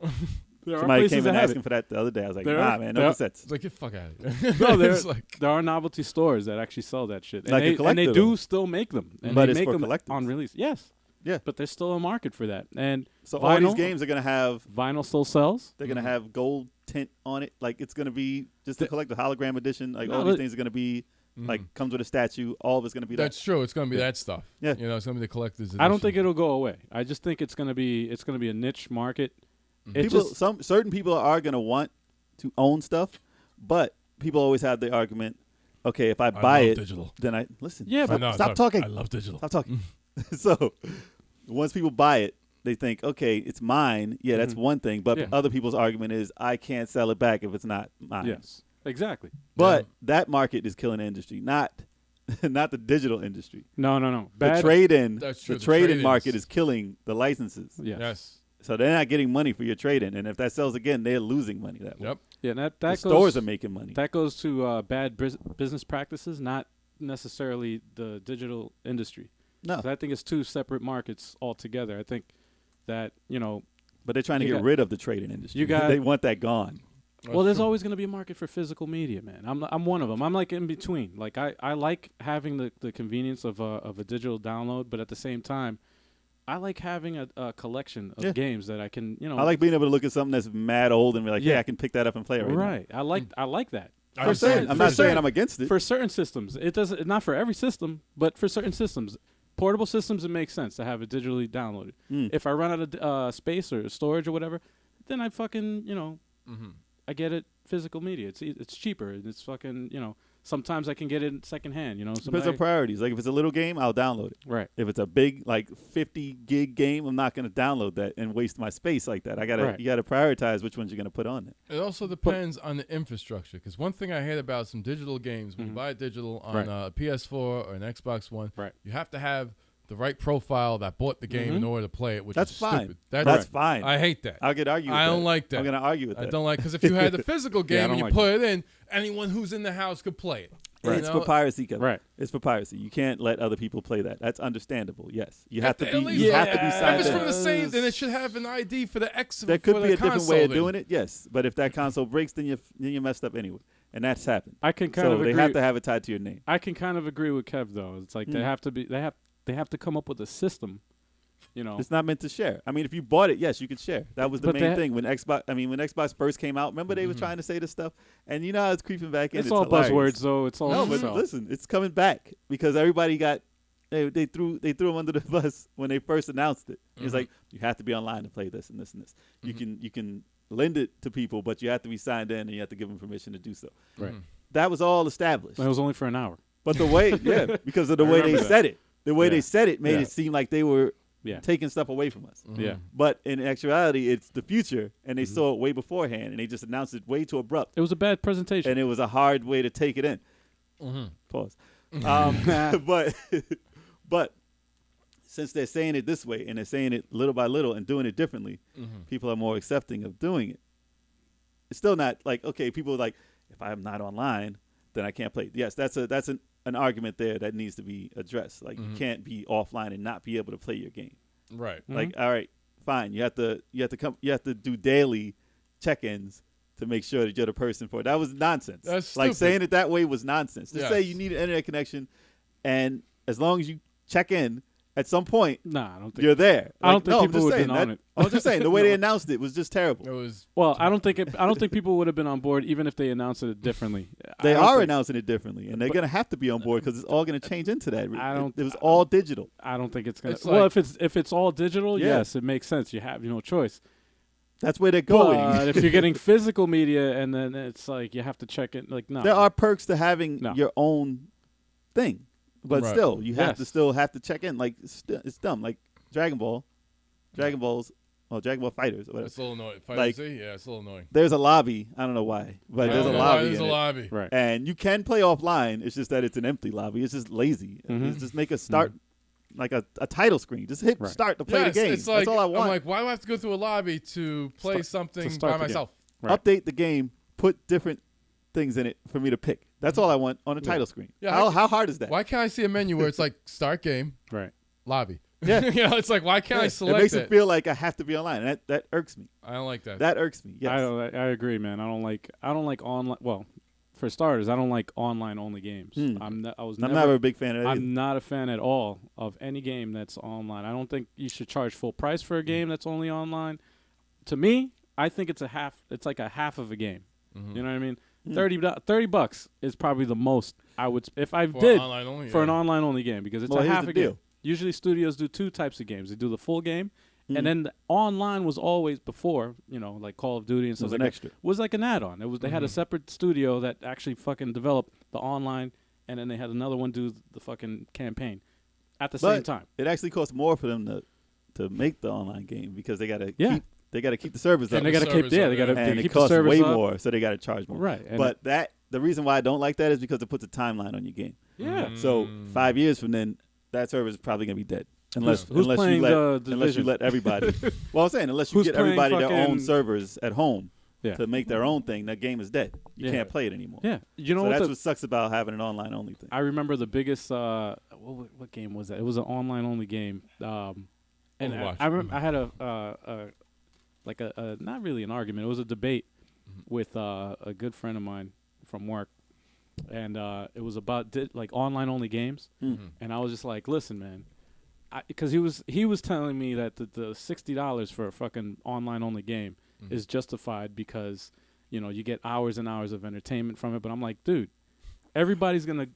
C: There are
B: Somebody
C: places
B: came in
C: that have
B: asking
C: it.
B: for that the other day. I was like,
C: There
B: nah,
C: are-
B: man,
C: there
B: no
C: are-
B: cassettes.
A: It's like, get the fuck out of here.
C: No,
A: It's like,
C: there are novelty stores that actually sell that shit, and
B: Like a
C: they
B: collector,
C: do
B: though.
C: still make them. And
B: But
C: they
B: it's
C: make
B: for
C: them
B: collectors.
C: on release. Yes.
B: Yeah.
C: But there's still a market for that, and
B: So all these
C: vinyl-
B: games are gonna have
C: vinyl still sells.
B: they're gonna have gold tint on it. Like it's gonna be just a collector hologram edition. Like
C: No,
B: all these
C: but-
B: things are gonna be like comes with a statue. All of it's gonna be
A: that's true. It's going to be that stuff.
B: Yeah.
A: You know, it's going to be the collector's edition.
C: I don't think it'll go away. I just think it's gonna be a niche market. It
B: People,
C: just
B: some certain people are gonna want to own stuff, but people always have the argument. Okay, if I buy
A: love
B: it,
A: digital.
B: then I listen.
C: Yeah,
A: I
C: but
A: know,
B: stop
A: it's
B: talking.
A: I love digital.
B: Stop talking. So once people buy it, they think, okay, it's mine. Yeah, that's one thing. But
C: Yeah.
B: other people's argument is, I can't sell it back if it's not mine.
C: yes, exactly.
B: But that market is killing the industry, not not the digital industry.
C: No.
B: The
C: Bad.
B: trade-in,
A: That's true,
B: the
A: the
B: trade-in
A: trade-ins.
B: market is killing the licenses.
C: Yes.
A: Yes.
B: So they're not getting money for your trade-in, and if that sells again, they're losing money that way.
A: Yep.
C: Yeah, that
B: The
C: goes.
B: stores are making money.
C: That goes to bad business practices, not necessarily the digital industry.
B: No,
C: 'Cause I think it's two separate markets altogether. I think that
B: but they're trying to
C: you
B: get
C: got-
B: rid of the trade-in industry.
C: you got-
B: they want that gone.
C: well, there's always going to be a market for physical media, man. I'm one of them. I'm like in between. Like I like having the convenience of a digital download, but at the same time, I like having a collection of
B: Yeah.
C: games that I can
B: I like being able to look at something that's mad old and be like, yeah,
C: Yeah.
B: I can pick that up and play it right now.
C: right. I like that.
A: I
B: I'm,
A: understand.
B: I'm
C: for
B: not saying
C: certain-
B: I'm against it.
C: For certain systems, it doesn't. Not for every system, but for certain systems, portable systems, it makes sense to have it digitally downloaded. If I run out of space or storage or whatever, then I fucking I get it physical media. It's cheaper and it's fucking Sometimes I can get it secondhand.
B: Depends on priorities. Like if it's a little game, I'll download it.
C: Right.
B: If it's a big, like 50 gig game, I'm not going to download that and waste my space like that.
C: Right.
B: You gotta prioritize which ones you're going to put on there.
A: It also depends on the infrastructure. Because one thing I hate about some digital games, when you buy it digital on
C: Right.
A: a PS4 or an Xbox One,
C: Right.
A: you have to have the right profile that bought the game in order to play it, which
B: That's
A: is
B: fine.
A: stupid.
B: That's fine.
A: I hate that.
B: I'll get argued with
A: I
B: that.
A: don't like that.
B: I'm going to argue with
A: I
B: that.
A: don't like because if you had the physical
C: I
A: game and
C: don't
A: you
C: like
A: put it in, anyone who's in the house could play it.
B: Right.
A: You
B: It's
A: know?
B: for piracy, Kevin.
C: Right.
B: It's for piracy. You can't let other people play that. That's understandable. Yes. You have to
A: At
B: be.
A: least-
B: You have to be
A: If
B: signed
A: it's
B: in.
A: from the same, then it should have an ID for the X.
B: There
A: for
B: could
A: the
B: be a different
A: console
B: way of
A: then.
B: doing it, yes. But if that console breaks, then you messed up anyway, and that's happened.
C: I can kind
B: So
C: of
B: they
C: agree.
B: have to have it tied to your name.
C: I can kind of agree with Kev though. It's like they have to come up with a system.
B: It's not meant to share. I mean, if you bought it, yes, you could share. That was the
C: But
B: main
C: that-
B: thing when Xbox first came out. Remember they were trying to say this stuff, and you know how it's creeping back in.
C: It's all
B: hilarious.
C: buzzwords though. It's all
B: No, but
C: so.
B: listen, it's coming back because everybody got they threw them under the bus when they first announced it. It's like you have to be online to play this and this and this. You can lend it to people, but you have to be signed in and you have to give them permission to do so.
C: Right.
B: That was all established.
C: It was only for an hour.
B: But the way, because of the
C: I
B: way they
C: remember that.
B: said it, the way
C: Yeah.
B: they said it made
C: Yeah.
B: it seem like they were
C: Yeah.
B: taking stuff away from us.
C: Yeah.
B: But in actuality, it's the future, and they saw it way beforehand, and they just announced it way too abrupt,
C: It was a bad presentation.
B: and it was a hard way to take it in. Pause. But since they're saying it this way, and they're saying it little by little and doing it differently, people are more accepting of doing it. It's still not like, okay, people are like, if I'm not online, then I can't play. Yes, that's an argument there that needs to be addressed. Like you can't be offline and not be able to play your game.
A: Right.
B: Like, all right, fine. You have to do daily check-ins to make sure that you're the person for it. That was nonsense.
A: That's
B: like
A: stupid.
B: saying it that way was nonsense. Just say
A: Yes.
B: you need an internet connection, and as long as you check in at some point,
C: Nah, I don't think.
B: you're there.
C: I don't think
B: no, I'm
C: people
B: just
C: would
B: saying
C: have been on
B: that-
C: it.
B: I was just saying the way
C: No.
B: they announced it was just terrible.
A: It was.
C: Well, I don't think people would have been on board even if they announced it differently.
B: They
C: I don't
B: are
C: think-
B: announcing it differently, and they're going to have to be on board because it's all going to change into that.
C: I
B: It was all digital.
C: I don't think it's gonna.
A: It's
C: well,
A: like-
C: if it's all digital,
B: Yeah.
C: yes, it makes sense. You have no choice.
B: That's where they're going.
C: But if you're getting physical media and then it's like you have to check it, like no,
B: There are perks to having
C: No.
B: your own thing, but
A: Right.
B: still, you have to
C: Yes.
B: still have to check in. Like it's dumb. Like Dragon Ball Fighters or whatever.
A: It's a little annoying.
B: Like-
A: Yeah, it's a little annoying.
B: There's a lobby. I don't know why, but
A: I
B: there's a
A: don't know why
B: lobby.
A: There's
B: in
A: a
B: it.
A: lobby.
C: right.
B: And you can play offline. It's just that it's an empty lobby. It's just lazy. It's just make a start, like a title screen. Just hit
C: Right.
B: start to play
A: Yes,
B: the game.
A: it's like,
B: That's all I want.
A: I'm like, why do I have to go through a lobby to play something
C: start
A: by
C: the game.
A: myself?
C: Right.
B: Update the game. Put different things in it for me to pick. That's all I want on a title screen.
A: Yeah,
B: How hard is that?
A: Why can't I see a menu where it's like start game,
C: Right.
A: lobby?
B: Yeah.
A: You know, it's like why can't I select
B: it makes it feel like I have to be online, and that irks me.
A: I don't like that.
B: That irks me. Yes.
C: I agree, man. I don't like online. Well, for starters, I don't like online only games.
B: I'm
C: never
B: never a big fan of that.
C: I'm not a fan at all of any game that's online. I don't think you should charge full price for a game that's only online. To me, I think it's like a half of a game. You know what I mean? $30 is probably the most I would if I
A: for
C: did
A: an
C: online only game because it's a half a game. Usually studios do two types of games. They do the full game, and then the online was always before, like Call of Duty and stuff like
B: extra.
C: Was like an add-on. It was they had a separate studio that actually fucking developed the online, and then they had another one do the fucking campaign at the same time.
B: It actually costs more for them to make the online game because they gotta keep the servers up.
C: And they gotta keep
B: and
C: keep
B: it costs
C: the servers
B: way
C: up.
B: more, so they gotta charge more.
C: Right.
B: But the reason why I don't like that is because it puts a timeline on your game.
C: Yeah.
B: So 5 years from then, that server is probably gonna be dead. Unless
C: playing
B: you let everybody. Well, I'm saying unless you get everybody their own servers at home to make their own thing, that game is dead. You can't play it anymore.
C: Yeah, you know
B: so
C: what?
B: That's what sucks about having an online only thing.
C: I remember the biggest. What game was that? It was an online only game. And I remember I had a not really an argument. It was a debate with a good friend of mine from work, and it was about online only games. And I was just like, listen, man. Because he was telling me that the $60 for a fucking online only game is justified because you get hours and hours of entertainment from it. But I'm like, dude, everybody's gonna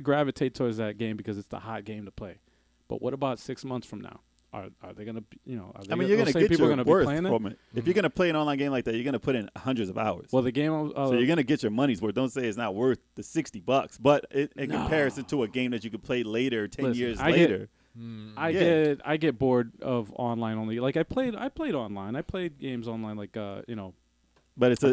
C: gravitate towards that game because it's the hot game to play. But what about 6 months from now? Are they gonna
B: you're gonna get
C: people
B: your
C: gonna
B: worth
C: be playing
B: from it. If you're gonna play an online game like that, you're gonna put in hundreds of hours.
C: Well, the game.
B: So you're gonna get your money's worth. Don't say it's not worth the $60, but in comparison to a game that you could play later, 10 years later.
C: I get bored of online only. Like I played online. I played games online. But it's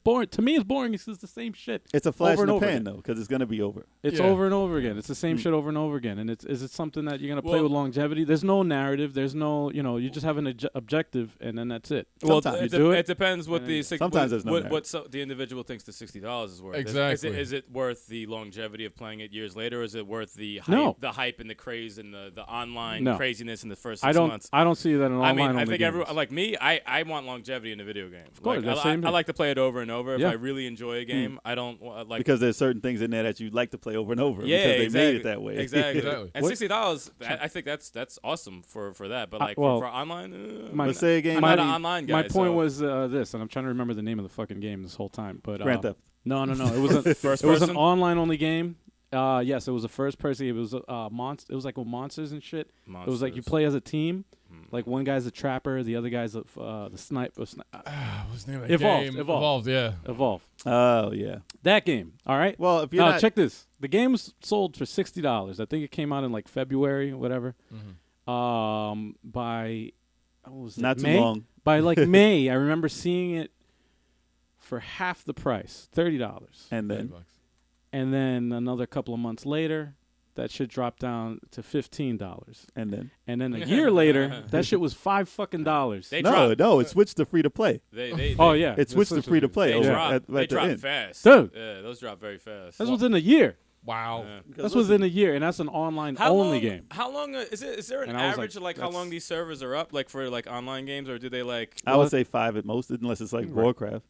C: boring. To me, it's boring. It's just the same shit.
B: It's a flash in the pan
C: again.
B: though, because it's gonna be over.
C: It's over and over again. It's the same shit over and over again. And is it something that you're gonna play with longevity? There's no narrative. There's no you just have an objective and then that's it.
D: Well,
C: sometimes
D: it depends what the
B: sometimes there's no
D: what the individual thinks the $60 is worth.
A: Exactly.
D: Is it worth the longevity of playing it years later? Or is it worth the hype and the craze and the online craziness in the first 6 months?
C: I don't see that in online.
D: I think everyone like me. I want longevity in a video game.
C: Of course,
D: I like to play it over and over. If I really enjoy a game, I don't like
B: because there's certain things in there that you like to play over and over.
D: Yeah,
B: because they made it that way.
D: Exactly. And $60, I think that's awesome for that. But for online,
B: let's say a game.
D: I'm not an online guy.
C: My point was this, and I'm trying to remember the name of the fucking game this whole time. But
B: Grand Theft.
C: No. It was
D: first
C: it was an
D: person?
C: online only game. Yes, it was a first person. It was monster. It was like with monsters and shit. It was like you play as a team. Like one guy's a trapper, the other guy's the sniper.
A: What's the name of that
C: Evolved.
A: game?
C: Evolved.
A: Yeah.
C: Evolve.
B: Oh yeah.
C: That game. All right.
B: Well, if you're
C: check this. The game was sold for $60. I think it came out in like February, whatever. By what was it?
B: Not too
C: May?
B: long.
C: By like May, I remember seeing it for half the price, $30. And then another couple of months later, that shit dropped down to $15.
B: And then
C: a year later, that shit was $5 fucking.
B: It switched to free to play. It switched to free to play.
D: They drop fast,
C: dude.
D: Yeah, those drop very fast.
C: That's within a year.
A: Wow.
C: That's within a year, and that's an online only game.
D: How long is there an average of how long these servers are up, like for like online games, or do they like?
B: I would say 5 at most, unless it's like Warcraft.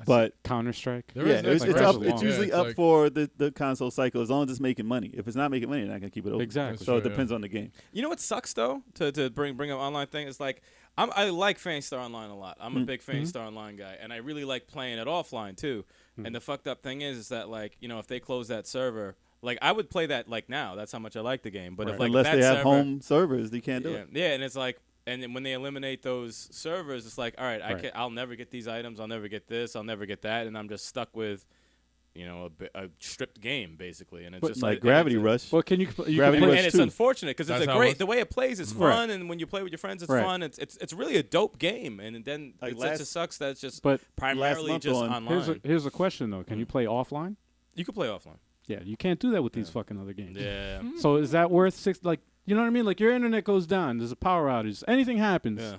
B: But
C: Counter-Strike.
B: It's usually up for the console cycle as long as it's making money. If it's not making money, you're not gonna keep it open.
C: Exactly.
B: So it depends on the game.
D: You know what sucks though? To bring up online thing is like I like Phantasy Star Online a lot. I'm a big Phantasy Star Online guy, and I really like playing it offline too. And the fucked up thing is that like if they close that server. Like I would play that like now. That's how much I like the game. But if like
B: unless
D: that
B: they have
D: server,
B: home servers, they can't do it.
D: Yeah, and it's like, and then when they eliminate those servers, it's like, all right, I'll never get these items. I'll never get this. I'll never get that, and I'm just stuck with, a stripped game basically. And it's just
B: like Gravity Rush.
C: Well, can you
B: Gravity
C: Rush
D: and it's unfortunate because it's great. The way it plays is fun, and when you play with your friends, it's fun. It's really a dope game, and then it just sucks that it's just primarily just online.
C: Here's a question though: can you play offline?
D: You can play offline.
C: Yeah, you can't do that with these fucking other games.
D: Yeah.
C: So is that worth $6? Like, you know what I mean? Like your internet goes down, there's a power outage, anything happens.
D: Yeah.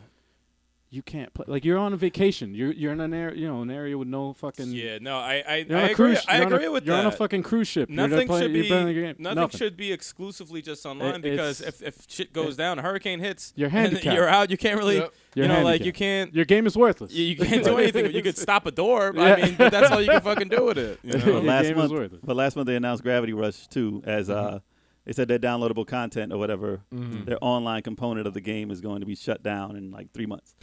C: you can't play. Like you're on a vacation. You're in an area with no fucking.
D: Yeah, no, I
C: You're on a
D: agree.
C: cruise.
D: I agree with that.
C: You're on a fucking cruise ship.
D: Nothing should be.
C: Nothing
D: Nothing should be exclusively just online because if shit goes down, a hurricane hits,
C: you're
D: and
C: handicapped.
D: you're out. You can't really.
A: Yep.
C: You're
D: like
C: handicapped.
D: you can't.
C: Your game is worthless.
D: You can't do anything. You could stop a door.
C: Yeah.
D: I mean, but that's all you can fucking do with it. You know?
C: Your
B: last
C: game is
B: month,
C: worthless.
B: but last month they announced Gravity Rush 2 as they said their downloadable content or whatever, their online component of the game is going to be shut down in like 3 months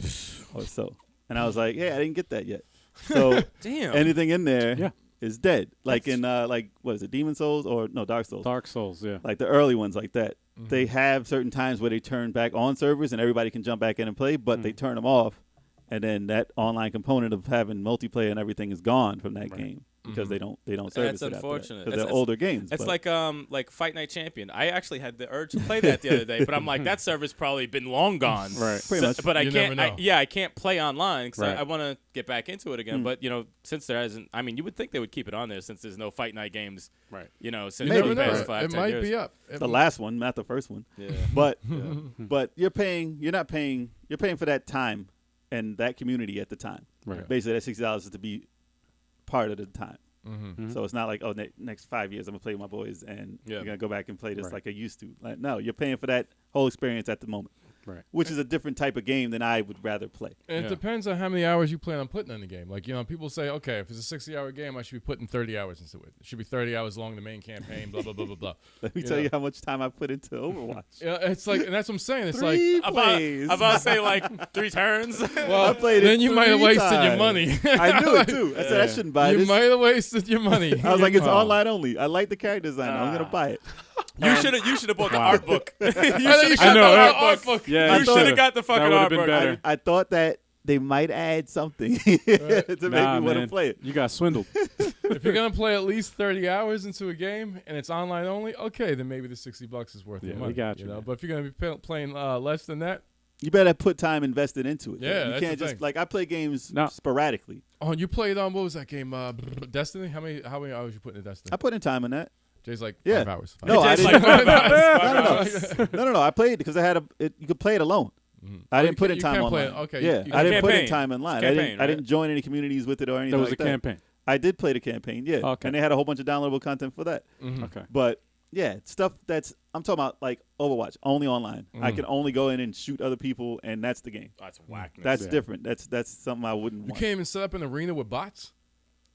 B: or so. And I was like, yeah, I didn't get that yet. So
D: Damn.
B: anything in there
C: Yeah.
B: is dead. Like in what is it, Demon Souls or no, Dark Souls?
C: Dark Souls, yeah.
B: Like the early ones like that. They have certain times where they turn back on servers and everybody can jump back in and play, but they turn them off. And then that online component of having multiplayer and everything is gone from that game because they don't service
D: That's
B: it
D: unfortunate.
B: because they're older games.
D: It's
B: but
D: like Fight Night Champion. I actually had the urge to play that the other day, but I'm like, that server's probably been long gone.
C: Right.
B: Pretty much.
D: But I
A: You
D: can't.
A: never know.
D: I can't play online because
C: Right.
D: I want to get back into it again. But since there hasn't, I mean, you would think they would keep it on there since there's no Fight Night games.
C: Right.
D: Since
A: You
B: Maybe.
A: never
D: the
A: know.
D: past 5,
A: It
D: 10
A: might
D: years.
A: be up.
B: the last one, not the first one.
D: Yeah.
B: But you're paying. You're paying for that time and that community at the time.
C: Right.
B: Basically, that $60 is to be part of the time.
A: Mm-hmm.
B: So it's not like next 5 years I'm gonna play with my boys and
D: Yeah.
B: you're gonna go back and play this
C: Right.
B: like I used to. Like, no, you're paying for that whole experience at the moment,
C: Right.
B: which is a different type of game than I would rather play.
A: And it
D: Yeah.
A: depends on how many hours you plan on putting in the game. Like, people say, okay, if it's a 60-hour game, I should be putting 30 hours into it. It should be 30 hours long, the main campaign, blah, blah, blah, blah, blah.
B: Let me tell you how much time I put into Overwatch.
A: Yeah, it's like, and that's what I'm saying. It's
B: Three
A: like,
B: plays.
D: I'm about to say like 3 turns.
A: well,
B: I played it
A: then you might have
B: 3
A: wasted your
B: times.
A: money.
B: I knew it too. I said I shouldn't buy
A: You
B: this.
A: might have wasted your money.
B: I was like, it's
C: Oh.
B: online only. I like the character design. I'm gonna buy it.
D: You should have bought the
C: Wow.
D: art book. you should
A: I know, you
D: have
A: should
C: know,
A: have
C: right?
A: the art book.
C: Yeah,
D: You should have got the fucking
C: would've
D: art
C: been
D: book.
C: better.
B: I thought that they might add something to make me want to
C: man.
B: play it.
C: You got swindled.
A: If you're gonna play at least 30 hours into a game and it's online only, okay, then maybe the $60 is worth
C: Yeah,
A: the
C: we
A: money.
C: got you,
A: know.
C: man.
A: But if you're gonna be playing less than that,
B: You better put time invested into it. though.
A: Yeah,
B: you
A: that's
B: can't
A: the
B: just
A: thing.
B: like I play games
C: No.
B: sporadically.
A: oh, you played on what was that game? Destiny. How many hours you put in Destiny?
B: I put in time in that.
A: Jay's like
B: Yeah.
A: 5 hours.
B: No, I
D: It's
B: didn't.
D: like 5 hours.
B: No. I played it because I had you could play it alone. I didn't put in
A: you
B: time
A: can't play
B: online.
A: it. Okay,
B: Yeah,
A: you
B: I didn't put in
D: campaign.
B: time online.
D: It's
B: I
D: campaign,
B: didn't. I didn't join any communities with it or anything
C: There was
B: like
C: a
B: that.
C: campaign.
B: I did play the campaign. Yeah,
C: Okay.
B: and they had a whole bunch of downloadable content for that.
C: Okay.
B: But yeah, stuff that's I'm talking about like Overwatch only online. I can only go in and shoot other people, and that's the game.
D: That's whackness.
B: That's
C: Yeah.
B: different. That's something I wouldn't
A: You
B: want.
A: can't even set up an arena with bots.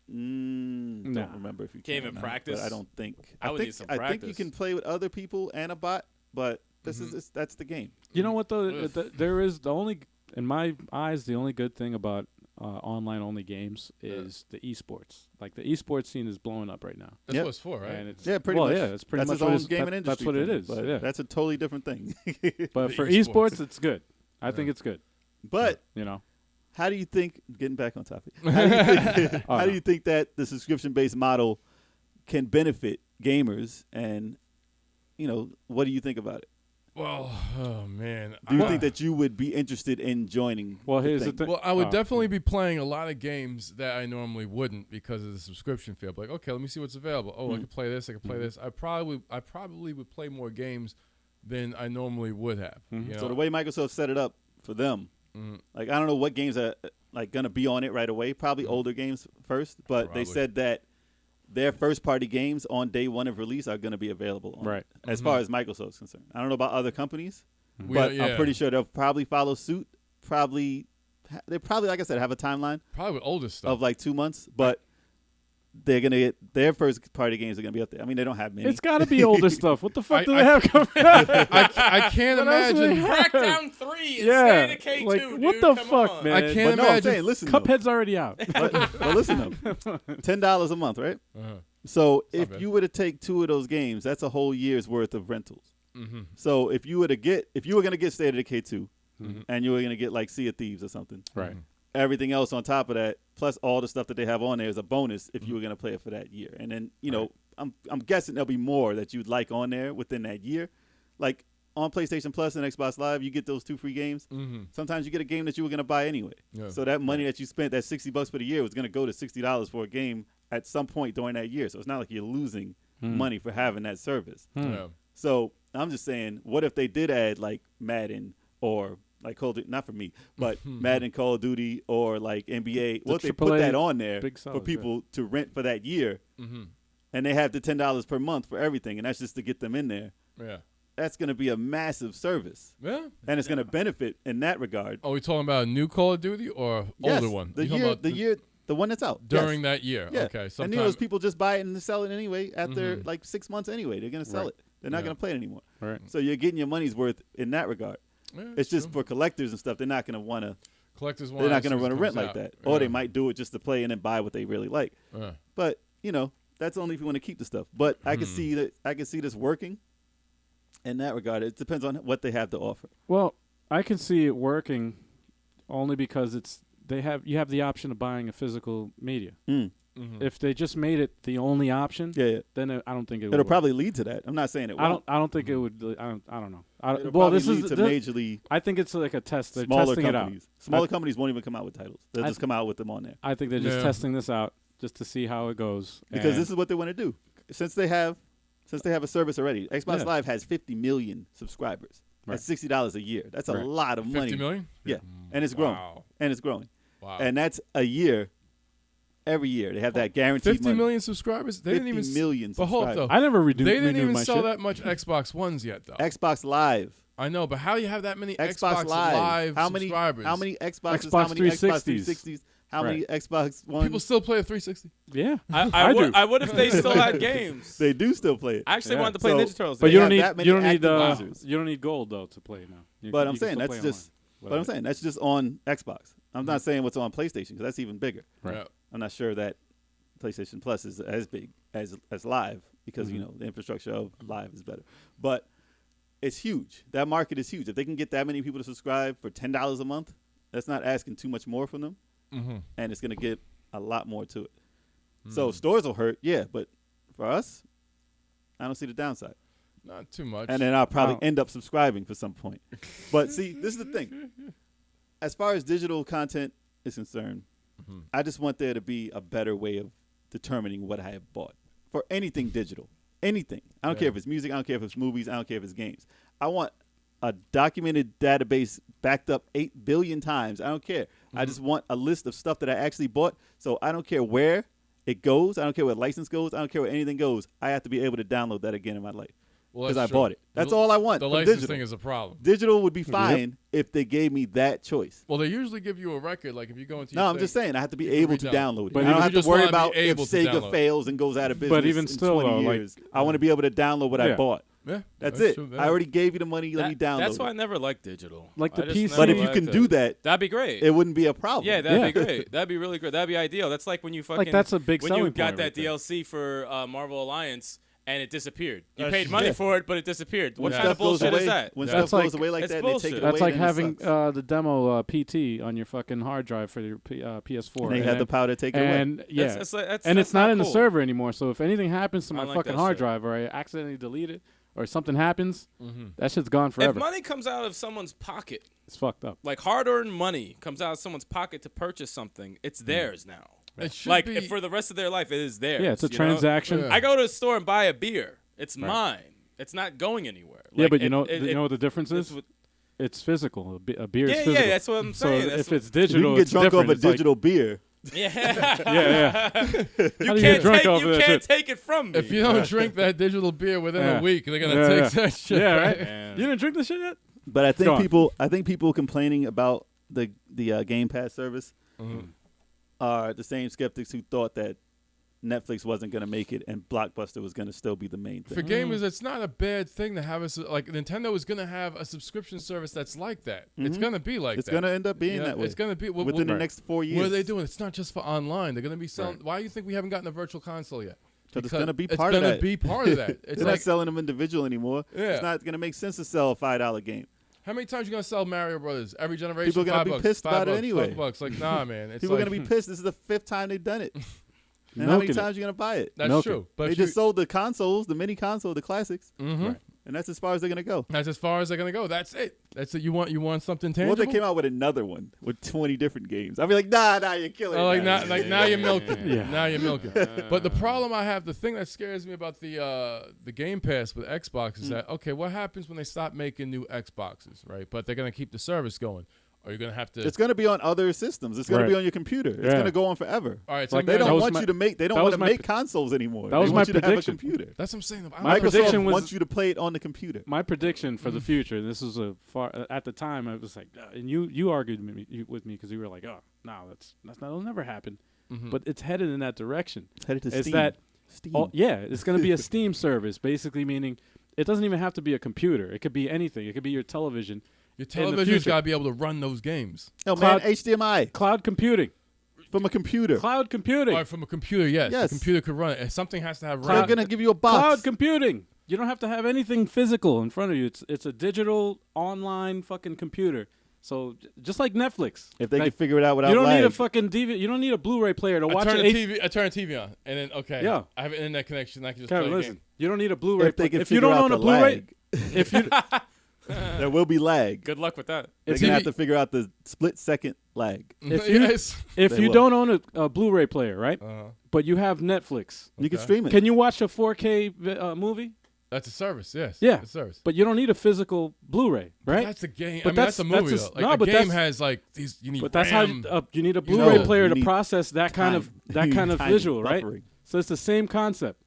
B: Don't
C: Nah.
B: remember if you
D: Can't
B: can
D: even
B: or not,
D: practice?
B: But I don't think.
D: I would
B: think
D: need some
B: I think you
D: practice.
B: can play with other people and a bot, but this is that's the game.
C: You know what though?
A: Ugh.
C: There is the only, in my eyes, the only good thing about online only games is the esports. Like the esports scene is blowing up right now.
A: That's
B: Yep.
A: what it's for, right?
C: And it's
B: Yeah, pretty
C: well,
B: much.
C: yeah, it's pretty
B: That's
C: much
B: its
C: what
B: own
C: it's-
B: gaming
C: that-
B: industry.
C: That's what it
B: thing,
C: is.
B: but
C: Yeah.
B: that's a totally different thing.
C: But
A: The
C: for
A: esports.
C: esports, it's good. I think it's good.
B: But
C: You know.
B: how do you think? Getting back on topic. How do you think,
C: Oh,
B: how do
C: no.
B: you think that the subscription-based model can benefit gamers? And what do you think about it?
A: well, oh man.
B: Do you think that you would be interested in joining?
C: Well, here's the
B: thing?
C: thing.
A: Well, I would
C: Oh.
A: definitely be playing a lot of games that I normally wouldn't because of the subscription fee. Like, okay, let me see what's available. Oh, I can play this. I can play this. I probably would play more games than I normally would have. You know?
B: So the way Microsoft set it up for them, like I don't know what games are like gonna be on it right away. Probably older games first, but
A: Probably.
B: they said that their first-party games on day one of release are gonna be available. On
C: Right.
B: it, as far as Microsoft's concerned, I don't know about other companies,
A: We-
B: but
A: yeah.
B: I'm pretty sure they'll probably follow suit. They probably, like I said, have a timeline
A: Probably with older stuff.
B: of like 2 months, but they're gonna get their first-party games are gonna be up there. I mean, they don't have many.
C: It's got to be older stuff. What the fuck do
A: I-
C: they have coming out?
A: I can't
C: What else do they
A: imagine.
C: have?
D: Crackdown 3
C: Yeah,
D: instead of K2,
C: like,
D: dude.
C: what the
D: Come
C: fuck,
D: on.
C: man?
A: I
B: but
A: can't
B: no, I'm
A: imagine.
B: saying, listen. though.
C: Cuphead's already out.
B: But listen, though, $10 a month, right?
A: Uh-huh.
B: So
A: not
B: if
A: bad.
B: you were to take 2 of those games, that's a whole year's worth of rentals.
A: Mm-hmm.
B: So if you were going to get State of Decay 2, and you were going to get like Sea of Thieves or something,
C: Right.
B: everything else on top of that, plus all the stuff that they have on there is a bonus if you were going to play it for that year. And then I'm guessing there'll be more that you'd like on there within that year, like on PlayStation Plus and Xbox Live, you get those 2 free games.
A: Mm-hmm.
B: Sometimes you get a game that you were going to buy anyway.
A: Yeah.
B: So that money that you spent, that $60 for the year, was going to go to $60 for a game at some point during that year. So it's not like you're losing money for having that service.
A: Yeah.
B: So I'm just saying, what if they did add like Madden or like Call of Duty, not for me, but Madden, Call of Duty, or like NBA. Well, they put
C: AAA
B: that on there
C: sellers,
B: for people to rent for that year, and they have the $10 per month for everything, and that's just to get them in there.
A: Yeah.
B: That's going to be a massive service.
A: Yeah.
B: And it's going to benefit in that regard.
A: Are we talking about a new Call of Duty or
B: Yes,
A: older one?
B: The one that's out.
A: During
B: Yes.
A: that year.
B: Yeah.
A: Okay.
B: And those people just buy it and sell it anyway after like 6 months anyway. They're going to sell
C: Right.
B: it. They're not going to play it anymore.
C: Right.
B: So you're getting your money's worth in that regard.
A: Yeah,
B: It's just
A: true.
B: for collectors and stuff. They're not going to want to.
A: Collectors want.
B: They're not going to
A: as
B: run a
A: soon as
B: rent
A: it
B: like
A: comes
B: that,
A: out.
B: or they might do it just to play and then buy what they really like.
A: Yeah.
B: But that's only if you want to keep the stuff. But I can see that. I can see this working. In that regard, it depends on what they have to offer.
C: Well, I can see it working only because you have the option of buying a physical media. If they just made it the only option, then I don't think it would.
B: It'll
C: work.
B: probably lead to that. I'm not saying it won't.
C: I don't think it would. I don't know.
B: It'll
C: Well,
B: probably
C: this
B: lead
C: is
B: to majorly
C: I think it's like a test. They're
B: smaller
C: testing
B: companies.
C: it out.
B: Smaller companies won't even come out with titles. They'll just come out with them on there
C: I think they're just
A: Yeah.
C: testing this out just to see how it goes.
B: because
C: And
B: this is what they want to do. Since they have a service already, Xbox
C: Yeah.
B: Live has 50 million subscribers. That's $60 a year. That's a
C: Right.
B: lot of
A: 50
B: money.
A: million?
B: Yeah, and it's growing.
A: Wow.
B: And it's growing.
A: Wow.
B: And that's a year. Every year they have that guaranteed
A: 50
B: money.
A: million subscribers? They didn't
B: 50
A: even
B: million
A: But hold up,
B: subscribers.
A: though.
C: I never
A: They didn't
C: renewed
A: even
C: my
A: sell
C: shit.
A: that much Xbox Ones yet, though.
B: Xbox Live.
A: I know, but how do you have that many
B: Xbox Live. How many
A: subscribers?
B: Xboxes?
C: Xbox
B: How many Xbox
C: 360s?
B: 360s? How many Xbox Ones?
A: People still play a 360?
C: Yeah,
D: I
C: do.
D: would. I would if they still had games.
B: They do still play it.
D: I actually
C: Yeah.
D: wanted to play
B: So-
D: Ninja Turtles.
C: but
B: They
C: you
B: have
C: don't need
B: that many
C: you don't need
B: active users.
C: you don't need gold though to play now.
B: But
C: You
B: I'm
C: can
B: saying
C: still
B: that's
C: play
B: just.
C: online.
B: But I'm saying that's just on Xbox. I'm not saying what's on PlayStation because that's even bigger.
C: Right.
A: Yeah.
B: I'm not sure that PlayStation Plus is as big as Live because the infrastructure of Live is better. But it's huge. That market is huge. If they can get that many people to subscribe for $10 a month, that's not asking too much more from them, and it's going to get a lot more to it. So stores will hurt, yeah, but for us, I don't see the downside.
A: Not too much.
B: And then I'll probably
C: Wow.
B: end up subscribing for some point. But see, this is the thing. As far as digital content is concerned, I just want there to be a better way of determining what I have bought for anything digital. Anything. I don't care if it's music. I don't care if it's movies. I don't care if it's games. I want a documented database backed up 8 billion times. I don't care. I just want a list of stuff that I actually bought. So I don't care where it goes. I don't care where license goes. I don't care where anything goes. I have to be able to download that again in my life.
A: Well,
B: Because
A: that's
B: I
A: true.
B: bought it. That's all I want
A: The
B: from
A: license
B: digital.
A: thing is a problem.
B: Digital would be fine if they gave me that choice.
A: Well, they usually give you a record. Like if you go into
B: No,
A: your
B: I'm
A: thing,
B: just saying I have to be
A: you can
B: able to
A: re-download.
B: download it.
C: But
B: I don't
A: you
B: have to
A: just
B: worry
A: wanna be
B: about if
A: able to
B: Sega
A: download.
B: fails and goes out of business
C: even
B: in
C: still,
B: 20
C: though,
B: years. I want to be able to download what I
C: Yeah.
B: bought.
A: Yeah,
B: That's it.
A: true, yeah.
B: I already gave you the money. Let me download
D: That's why I
B: it.
D: never liked digital.
C: Like the
D: I just
C: PC.
D: never
B: But if you
D: liked
B: can
D: it.
B: do that,
D: that'd be great.
B: it wouldn't be a problem.
D: Yeah, that'd
C: Yeah.
D: be great. That'd be really great. That'd be ideal. That's like when you fucking
C: that's a big
D: when
C: selling
D: you got
C: point
D: that
C: right there.
D: DLC for Marvel Alliance and it disappeared. You
B: That's-
D: paid money
B: yeah.
D: for it, but it disappeared. What
B: When
D: kind of
B: stuff goes
D: bullshit
B: away,
D: is that?
B: when
C: That's
B: stuff goes
C: like-
B: away like
D: it's
B: that, they take
D: bullshit.
B: it
C: That's
B: away.
C: like
B: then it
C: having
B: sucks.
C: the demo PT on your fucking hard drive for your PS4.
B: And they had the power to take it away.
C: And yeah,
D: That's
C: and it's not in the
D: cool.
C: server anymore. So if anything happens to
D: I
C: my
D: don't like
C: fucking
D: that
C: hard
D: shit.
C: drive, or I accidentally delete it, or something happens, that shit's gone
D: If
C: forever.
D: money comes out of someone's pocket,
C: It's fucked up.
D: like hard-earned money comes out of someone's pocket to purchase something, it's theirs now.
A: It should
D: Like
A: be.
D: if for the rest of their life, it is theirs.
C: Yeah, it's a
D: you know?
C: transaction.
A: Yeah.
D: I go to a store and buy a beer. It's mine. It's not going anywhere.
C: Yeah,
D: Like,
C: but you know what the difference
D: that's
C: is?
D: what-
C: It's physical. A beer is
D: Yeah,
C: physical.
D: yeah, that's what I'm
C: So
D: saying.
C: if
D: That's
C: it's
B: you
C: digital,
B: can get
C: it's
B: drunk
C: different.
B: off a
C: It's like-
B: digital beer.
D: yeah.
C: yeah.
D: You
C: How do you
D: can't
C: get drunk
D: take
C: off
D: you
C: of that
D: can't
C: shit?
D: take it from me.
A: If you don't drink that digital beer within
C: Yeah.
A: a week, they're gonna
C: Yeah,
A: take
C: yeah.
A: that shit.
C: Yeah, right.
D: Man.
C: You didn't drink this shit yet?
B: But I
C: Go on.
B: think people complaining about the Game Pass service are the same skeptics who thought that Netflix wasn't going to make it and Blockbuster was going to still be the main
A: For
B: thing.
A: gamers, it's not a bad thing to have like Nintendo is gonna have a subscription service that's like that. It's gonna be like
B: It's
A: that.
B: going to end up being
A: Yeah,
B: that way.
A: It's gonna be
B: within the next 4 years.
A: What are they doing? It's not just for online. They're gonna be selling.
C: Right.
A: Why do you think we haven't gotten a virtual console yet?
B: Because it's going to be part
A: it's
B: of
A: gonna
B: that.
A: be part of that. It's
B: They're
A: like
B: not selling them individual anymore.
A: Yeah.
B: It's not going to make sense to sell a $5 game.
A: how many times you gonna sell Mario Brothers? Every generation.
B: People are gonna be
A: $5,
B: pissed about it
A: $5,
B: anyway.
A: $5. Like nah, man. It's
B: People are
A: like,
B: going to be pissed. This is the 5th time they've done it. And how many
C: Milking it.
B: times are you going to buy it?
A: That's
C: Milking.
A: true. But
B: They just sold the consoles, the mini console, the classics.
A: Mm-hmm.
C: Right.
B: And that's as far as they're gonna go.
A: That's as far as they're gonna go. That's it. That's it. You want something tangible?
B: What if they came out with another one with 20 different games? I'd be like, nah, you're killing it.
A: Now you're milking.
C: Yeah.
A: Now you're milking. But the problem I have, the thing that scares me about the Game Pass with Xbox is that, okay, what happens when they stop making new Xboxes, right? But they're gonna keep the service going. Or you're gonna have to.
B: It's gonna be on other systems. It's gonna
C: Right.
B: be on your computer. It's
C: Yeah.
B: gonna go on forever.
A: All right, so
C: Like
B: They don't
C: That was
B: want
C: my-
B: you to make. They don't
C: that
B: want
C: was
B: to
C: my
B: make
C: pre-
B: consoles anymore.
C: That was
B: they
C: my
B: want you to have a
C: prediction.
B: computer.
A: That's what I'm saying.
C: My prediction
B: Microsoft
C: was-
B: wants you to play it on the computer.
C: My prediction for the future, and this was at the time, I was like, and you argued with me because you were like, oh, no, that'll never happen.
A: Mhm.
C: But it's headed in that direction.
B: It's headed to
C: It's
B: Steam.
C: that,
B: Steam.
C: it's going to be a Steam service, basically meaning it doesn't even have to be a computer. It could be anything. It could be your television.
A: Your
C: the
A: television's
C: future.
A: got to be able to run those games.
B: No,
C: Cloud-
B: man, HDMI
C: Cloud computing.
B: from a computer.
C: Cloud computing.
A: All right, from a computer, yes.
B: Yes.
A: The computer could run it. Something has to have
B: They're
A: RAM.
B: gonna give you a box.
C: Cloud computing. You don't have to have anything physical in front of you. It's a digital online fucking computer. So just like Netflix.
B: if they
C: like,
B: can figure it out without
C: you don't
B: lag.
C: need a fucking DVD. You don't need a Blu-ray player to
A: I
C: watch
A: turn,
C: it.
A: I turn a TV on, and then, okay,
C: Yeah.
A: I have an internet connection. I can just
C: Kevin,
A: play a
C: listen.
A: game.
C: You don't need a Blu-ray
B: if they
C: player.
B: can
C: If you
B: figure
C: don't
B: out
C: own a
B: the
C: Blu-ray,
B: lag,
C: if you
B: there will be lag.
D: Good luck with that.
B: They're
C: if
B: gonna
C: you
B: have to figure out the split-second lag.
C: If you-
A: Yes.
C: if
B: They
C: you
B: will.
C: don't own a Blu-ray player, right?
A: Uh-huh.
C: But you have Netflix.
B: You can
A: Okay.
B: stream it.
C: Can you watch a 4K movie?
A: That's a service, yes.
C: Yeah.
A: It's a service.
C: But you don't need a physical Bluray,
A: But
C: right?
A: that's a game.
C: But
A: I mean, that's a movie,
C: that's a-
A: though. Like,
C: no,
A: a
C: but
A: game
C: that's-
A: has, like, these, you need
C: But that's
A: RAM.
C: how you need a
B: You
C: Blu-ray
B: know,
C: player
B: you
C: to
B: need
C: process that kind of
B: time. You need time
C: visual, right?
B: buffering.
C: So it's the same concept.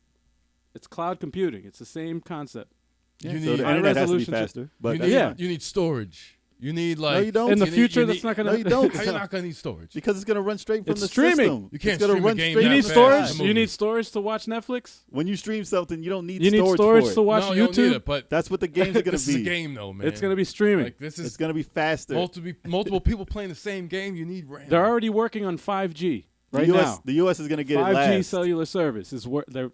C: It's cloud computing. It's the same concept.
A: You
B: So
A: need,
B: the
C: high
B: internet has to be
C: resolution
B: faster. But
A: you
B: that's
A: need,
C: Yeah.
B: fine.
A: you need storage. You need, like...
B: No, you don't.
C: In the
A: you need-
C: future,
A: you
C: that's
A: need-
C: not going
B: No, you don't.
A: How you not going to need storage?
B: Because it's gonna run straight from
C: It's
B: the
C: streaming.
B: system.
A: You can't
B: it's gonna
A: stream a
B: run
A: game
B: straight
C: You
A: that
C: need
A: fast.
C: storage.
A: It's a
C: You
A: movie.
C: need storage to watch Netflix.
B: When you stream something, you don't need
C: You need
B: storage
C: storage
B: for it.
C: to watch
A: no, you don't need
C: YouTube.
A: it, but
B: That's what the games are gonna
A: this
B: be.
A: is a game, though, man.
C: It's going to be streaming.
A: Like, this
B: It's
A: is
B: gonna be faster.
A: multiple people playing the same game. You need RAM.
C: They're already working on 5G right
B: the US,
C: now.
B: the US is gonna get it
C: 5G
B: last.
C: cellular service is they're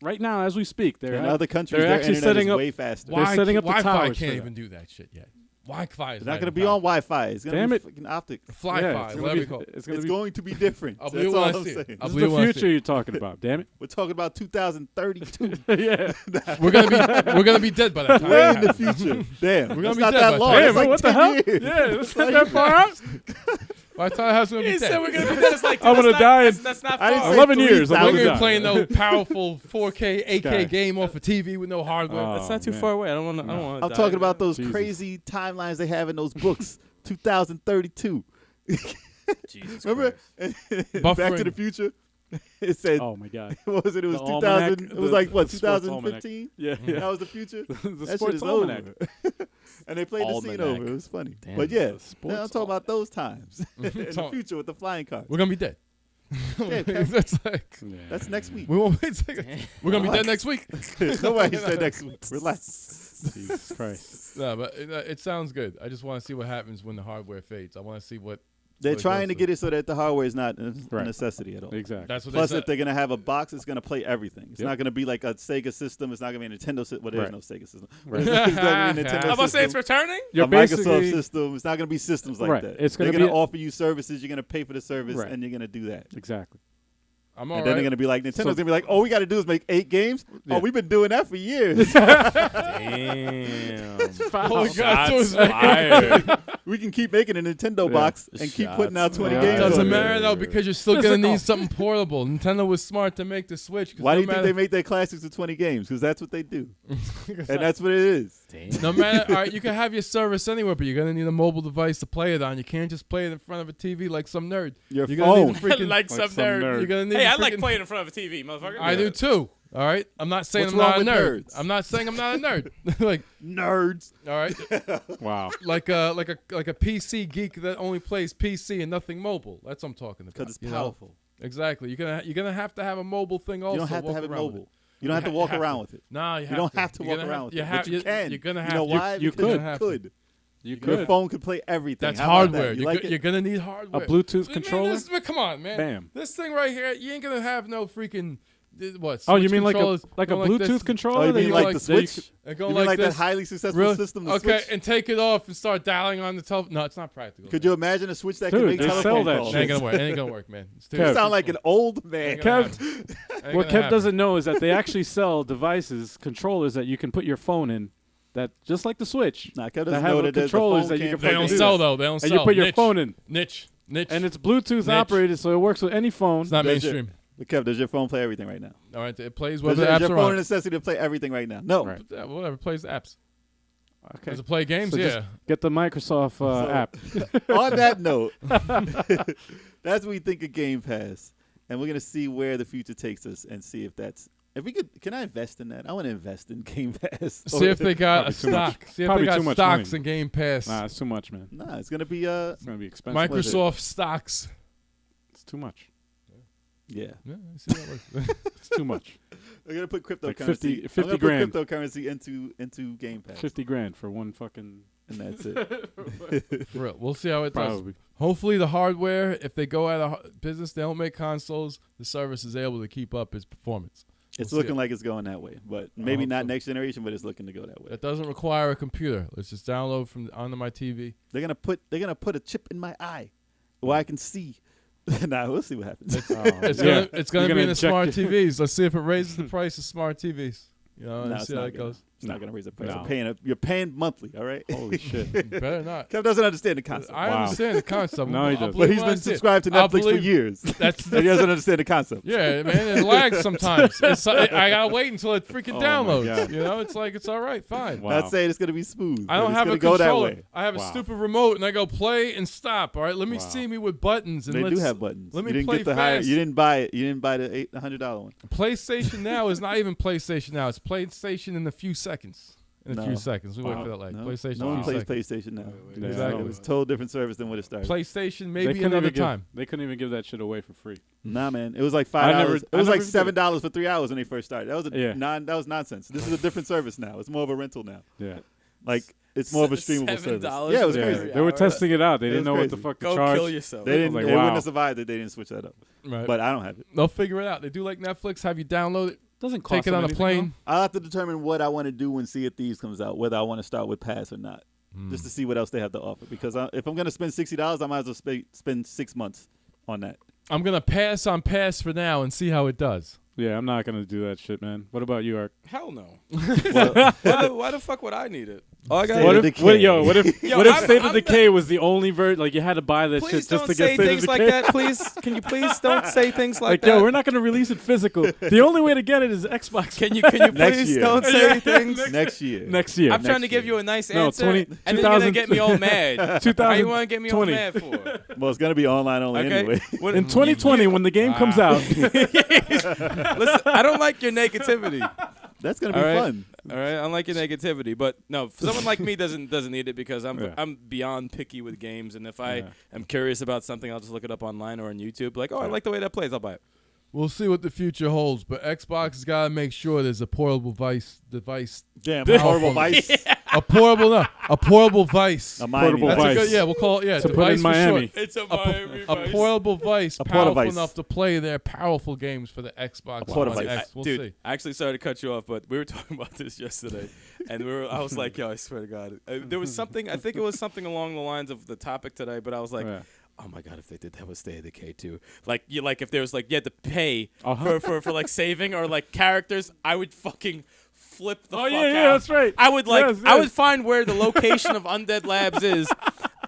C: right now as we speak. They're
B: In other countries,
C: they're
B: their
C: actually
B: internet
C: setting
B: is
C: up.
B: way faster.
C: They're setting up the
A: Wi-Fi
C: towers for
A: can't
C: that.
A: even do that shit yet. Wi-Fi is
B: It's not gonna be on Wi-Fi. It's gonna
C: Damn
B: be
C: it.
B: fucking optic.
A: Fly-Fi,
C: Yeah,
A: whatever you call it.
C: it's gonna
B: It's
C: be.
B: going to be different.
A: I'll
B: That's
A: believe
B: all
A: when I
B: I'm
A: see it.
B: saying.
A: I'll
C: This is
A: believe
C: the
A: when I see
C: future
A: it.
C: you're talking about. Damn it.
B: We're talking about 2032.
C: Yeah.
A: We're gonna be dead by that time.
B: Way in the future. Damn.
A: We're gonna
B: That's
A: be
B: not
A: dead
B: that
A: by
B: long.
A: the
B: It's
A: time.
B: like
C: what
B: 10
C: the hell?
B: years.
C: Yeah, that's not that far out.
A: By the time the house, we're gonna
D: He
A: be dead.
D: said we're gonna be dead. It's like
C: I'm gonna die in-
D: That's not
B: I didn't
D: far.
B: say
C: 11 years, I'm
A: We're
C: gonna
A: gonna
C: die.
A: be playing no powerful 4K, 8K
C: Guy.
A: game off a TV with no hardware.
C: Oh,
D: That's not too
C: man.
D: far away. I don't want to.
B: I'm talking about those
C: Jesus.
B: crazy timelines they have in those books. 2032.
D: Jesus
B: Remember?
D: Christ.
B: Back to
A: Buffering.
B: the Future. It said,
C: Oh my god.
B: what was it? It was
C: The
B: 2000.
C: almanac,
B: It was
C: the-
B: like what?
C: the sports
B: 2015.
C: Yeah,
B: That
C: yeah.
B: was the future.
C: the
B: That shit
C: sports
B: is
C: almanac.
B: over. And they played the scene
C: Almanac.
B: over. It was funny.
D: Damn.
B: But yeah,
C: The sports
B: now I'm talking about those times in the
A: Talk-
B: future with the flying cars.
A: We're gonna be dead.
B: Yeah,
A: That's like
C: Yeah.
B: That's next week.
A: we won't wait. We're gonna be dead next week.
B: Nobody said next week. Relax.
C: Jesus Christ.
A: No, but it sounds good. I just want to see what happens when the hardware fades. I want to see what.
B: They're
A: what it
B: trying
A: goes
B: to get it so that the hardware is not a
C: Right.
B: necessity at all.
C: Exactly.
A: That's what
B: Plus,
A: they
B: if
A: said.
B: they're gonna have a box, it's gonna play everything. It's
C: Yep.
B: not gonna be like a Sega system. It's not gonna be a Nintendo system. Well, there's
C: Right.
B: no Sega system.
C: Right.
B: It's not gonna be a Nintendo
D: I'm about to say it's
B: system,
D: returning.
C: You're
B: a Microsoft
C: basically
B: system. It's not gonna be systems like
C: Right.
B: that.
C: It's gonna
B: they're gonna
C: be a-
B: offer you services. You're gonna pay for the service,
C: Right.
B: and you're gonna do that.
C: exactly.
A: I'm
B: And
A: all
B: then they're
A: right.
B: gonna be like, Nintendo's
C: So-
B: gonna be like, all we gotta do is make 8 games.
C: Yeah.
B: Oh, we've been doing that for years.
D: Damn.
A: Oh, God,
D: Shots
A: those-
D: fired.
B: we can keep making a Nintendo
C: Yeah.
B: box and keep putting out
D: Shots
B: 20
C: fired.
B: games.
A: Doesn't
B: on
A: matter
B: there.
A: though because you're still gonna
C: Physical.
A: need something portable. Nintendo was smart to make the Switch. 'cause
B: Why
A: no
B: do you think
A: matter-
B: they make their classics with 20 games? Because that's what they do, and that's what it is.
D: Damn.
A: No matter, all right, you can have your service anywhere, but you're gonna need a mobile device to play it on. You can't just play it in front of a TV like some nerd.
B: Your
A: You're gonna need
B: phone.
A: a freaking.
D: like some
C: some
D: nerd.
C: nerd.
A: You're gonna need.
D: Hey,
A: a
D: I like
A: freaking-
D: playing in front of a TV, motherfucker.
A: I do too. All right, I'm not saying
B: What's
A: I'm not
B: wrong
A: a
B: with
A: nerd.
B: nerds?
A: I'm not saying I'm not a nerd. like,
B: Nerds.
A: all right,
C: Wow.
A: like a PC geek that only plays PC and nothing mobile. That's what I'm talking about.
B: Because it's
A: you know?
B: powerful.
A: Exactly. You're gonna have to have a mobile thing also.
B: You don't have to
A: walk
B: have it
A: around with
B: mobile. You don't have to
A: You
B: walk
A: have
B: around
A: to.
B: with it.
A: Nah, you
B: don't
A: to.
B: have to
A: You're
B: walk
A: gonna
B: around
A: have,
B: with
A: you
B: it.
A: have,
B: But you can.
A: You're gonna
B: You
A: have.
B: know why?
C: you
B: Because
C: could.
A: have
B: could.
C: You
B: Your
C: could.
B: phone could play everything.
A: That's
B: How about
A: hardware.
B: that? You
A: You're,
B: like
A: you're
B: it?
A: gonna need hardware.
C: A Bluetooth
A: Man,
C: controller?
A: come on, man.
C: Bam.
A: This thing right here, you ain't gonna have no freaking. What?
C: Oh, you
A: Switch
C: mean like a
A: controllers
C: Bluetooth
A: this,
C: controller?
B: Oh, you
C: that
B: mean
C: you
B: like
C: like
B: the
C: that you
B: Switch?
A: and go
B: You mean like that
A: this?
B: highly successful
A: Really?
B: system, the
A: Okay,
B: Switch?
A: and take it off and start dialing on the telephone. No, it's not practical.
B: Could you imagine a Switch that
C: Dude,
B: can make
C: they sell
B: telephone
C: that
B: calls?
A: It ain't gonna work. It ain't gonna work, man. It's too,
C: Kev.
B: You sound like an old man.
A: Ain't gonna
C: Kev,
A: happen. Ain't
C: What
A: gonna
C: Kev doesn't know is that they actually sell devices, controllers that you can put your phone in that just like the Switch.
B: Nah, Kev
C: that
B: doesn't
C: have
B: know
C: the
B: that there's
C: controllers
B: phone
C: that you
B: can't
C: can
A: They
C: fucking
A: don't
C: do
A: sell
C: that.
A: though. They don't
C: And
A: sell.
C: you put your
A: Niche.
C: phone in,
A: Niche.
C: and it's Bluetooth
A: Niche.
C: operated, so it works with any phone.
A: It's not
B: Does
A: mainstream.
B: But Kev, does your phone play everything right now?
A: All right, it plays
B: Does
A: whether the
B: your
A: apps are
B: phone a
A: on.
B: necessity to play everything right now? No.
C: Right.
A: Whatever, it plays the apps.
C: Okay.
A: Does it play games?
C: So just
A: Yeah.
C: get the Microsoft app.
B: On that note, that's what we think of Game Pass, and we're gonna see where the future takes us, and see if that's. If we could, can I invest in that? I want to invest in Game Pass.
A: See if they got a
C: Probably too much.
A: stock. See if
C: Probably
A: they got
C: too much
A: stocks
C: money.
A: in Game Pass.
C: Nah, it's too much, man.
B: Nah, it's gonna be
C: It's gonna be expensive.
A: Microsoft stocks.
C: It's too much.
B: Yeah.
A: Yeah, I see that works.
C: It's too much.
B: We're gonna put cryptocurrency.
C: Like 50
B: I'm gonna
C: grand.
B: put cryptocurrency into Game Pass,
C: 50 grand for one fucking.
B: and that's it.
A: For real. We'll see how it does.
C: Probably.
A: Hopefully, the hardware, if they go out of business, they don't make consoles, the service is able to keep up its performance.
B: It's
A: We'll see
B: looking
A: it.
B: like it's going that way, but maybe
A: hope
B: not
A: so.
B: next generation. But it's looking to go that way.
A: That doesn't require a computer. Let's just download from onto my TV.
B: They're gonna put a chip in my eye, where I can see. Nah, we'll see what happens.
A: It's
C: Yeah.
A: gonna
C: You're
A: be in the
C: inject
A: smart
C: it.
A: TVs. Let's see if it raises the price of smart TVs. You know,
B: No,
A: let's
B: it's
A: see how
B: not
A: it goes.
B: It's not gonna raise the price.
C: No.
B: You're paying monthly. All right.
C: Holy shit.
A: Better not.
B: Kev doesn't understand the concept.
A: I
C: Wow.
A: understand the concept.
C: No, he
A: I'll
C: doesn't.
A: believe
B: But he's
A: when I
B: been
A: see it.
B: subscribed to
A: I'll
B: Netflix for
A: believe-
B: years.
A: That's
B: and he doesn't understand the concept.
A: yeah, man. It lags sometimes. I gotta wait until it freaking
C: Oh my
A: downloads.
C: God.
A: You know, it's like it's all right, fine.
C: Wow.
B: Not saying it's gonna be smooth.
A: I
B: but
A: don't
B: it's
A: have
B: gonna
A: a
B: go that
A: controller.
B: way.
A: I have a
C: Wow.
A: stupid remote, and I go play and stop. All right, let me
C: Wow.
A: see me with buttons. And
B: They
A: let's,
B: do have buttons.
A: let me
B: you didn't
A: play
B: get the higher.
A: fast.
B: You didn't buy it. You didn't buy the $100 one.
A: PlayStation Now is not even PlayStation Now. It's PlayStation in a few seconds. In a
B: No.
A: few seconds. We wait
C: Wow.
A: for that like
B: No,
A: PlayStation.
B: no
A: in
B: one
A: a few
B: plays
A: seconds.
B: PlayStation now.
C: Yeah,
A: Exactly.
C: no.
B: It's a total different service than what it started.
A: PlayStation
C: They
A: maybe
C: couldn't
A: another
C: even give-
A: time.
C: They couldn't even give that shit away for free.
B: Nah, man, it was like
C: I never-
B: $5. It
C: I
B: was
C: never
B: like
C: did.
B: $7 for 3 hours when they first started. That was
C: Yeah.
B: that was nonsense. This is a different service now. It's more of a rental now.
C: Yeah.
B: Like it's more of a streamable service.
D: $7
B: Yeah, it was
D: for
B: crazy.
D: every
C: They were
D: hour.
C: testing it out. They
B: It
C: didn't
B: was
C: know what the
B: crazy.
C: fuck to
D: Go
C: charge.
D: kill yourself.
B: They didn't.
C: like,
B: They wouldn't
C: wow.
B: have survived if they didn't switch that up.
A: Right.
B: But I don't have it.
A: They'll figure it out. They do like Netflix, have you download it,
C: Doesn't cost
A: take it
C: them
A: on a
C: anything,
A: plane.
B: I'll have to determine what I want to do when Sea of Thieves comes out, whether I want to start with Pass or not, just to see what else they have to offer. Because if I'm going to spend $60, I might as well spend 6 months on that.
A: I'm gonna pass on Pass for now and see how it does.
C: though. Yeah, I'm not gonna do that shit, man. What about you, Ark?
D: Hell no.
B: Well,
D: Why the fuck would I need it? All I got
B: State
C: What
B: of
C: if,
B: Decay.
C: what, yo, what if,
D: Yo,
C: what if
D: I'm-
C: State of
D: I'm
C: Decay was the only version? Like you had to buy that
D: Please
C: shit just
D: don't
C: to
D: say
C: get State
D: things
C: of
D: like
C: Decay.
D: that, please. Can you please don't say things like
C: Like,
D: that?
C: yo, we're not gonna release it physical. The only way to get it is Xbox.
D: Can you
B: Next
D: please
B: year.
D: don't say things?
B: next year.
C: next year.
D: I'm trying to
B: next
D: give
B: year.
D: you a nice
C: No,
D: answer,
C: 20
D: and then you're gonna
C: 2000
D: get me all mad.
C: 2020.
D: Why you want to get me all mad for?
B: Well, it's going to be online only
D: Okay.
B: anyway.
D: When-
C: In 2020, when the game comes out,
D: Listen, I don't like your negativity.
B: That's going to be
D: All right.
B: fun.
D: All right, I don't like your negativity, but no, for someone like me doesn't need it because
C: Yeah.
D: I'm beyond picky with games, and if I
C: Yeah.
D: am curious about something, I'll just look it up online or on YouTube. Like, oh, I
C: Yeah.
D: like the way that plays, I'll buy it.
A: We'll see what the future holds, but Xbox has got to make sure there's a portable device.
B: Damn,
A: Powerful.
B: horrible vice.
A: A portable vice.
B: A Miami
C: Portable
B: vice.
A: That's a
C: vice.
A: good, yeah, we'll call it, yeah,
C: to put
A: device
C: in
A: for
C: Miami.
A: short.
D: It's a
A: A portable vice,
B: A
A: powerful
B: porta-vice.
A: enough to play their powerful games for the Xbox One
B: porta-vice.
A: X. We'll
D: Dude,
A: see.
D: actually, sorry to cut you off, but we were talking about this yesterday, and I was like, yo, I swear to God, there was something. I think it was something along the lines of the topic today, but I was like,
C: Yeah.
D: oh my God, if they did that with State of Decay too, like if there was like you had to pay
C: Uh-huh.
D: for like saving or like characters, I would fucking flip the
C: Oh
D: fuck
C: yeah,
D: out.
C: yeah, that's right.
D: I would like
C: Yes,
D: I
C: yes.
D: would find where the location of Undead Labs is.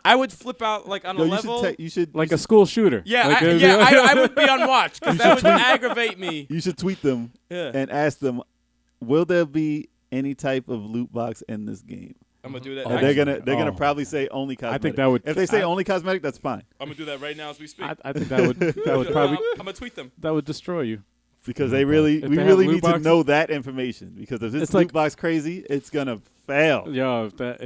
D: I would flip out like on
B: Yo,
D: a
B: you
D: level.
B: should, you should
C: Like a school shooter.
D: Yeah,
C: Like,
D: I would be on watch because that would aggravate me.
B: you should tweet them
D: Yeah,
B: and ask them, will there be any type of loot box in this game?
D: I'm gonna do that.
B: And
D: Actually,
B: they're gonna
C: Oh.
B: probably say only cosmetic.
C: think that would-
B: If they say
C: I-
B: only cosmetic, that's fine
D: I'm gonna do that right now as we speak.
C: I think that would probably
D: I'm gonna tweet them.
C: that would destroy you.
B: because
C: Loot
B: they really
C: box. If
B: we
C: they have
B: really
C: loot
B: need to
C: boxes-
B: know that information because if it's
C: It's
B: loot
C: like-
B: box crazy, it's gonna fail.
C: Yo, if that.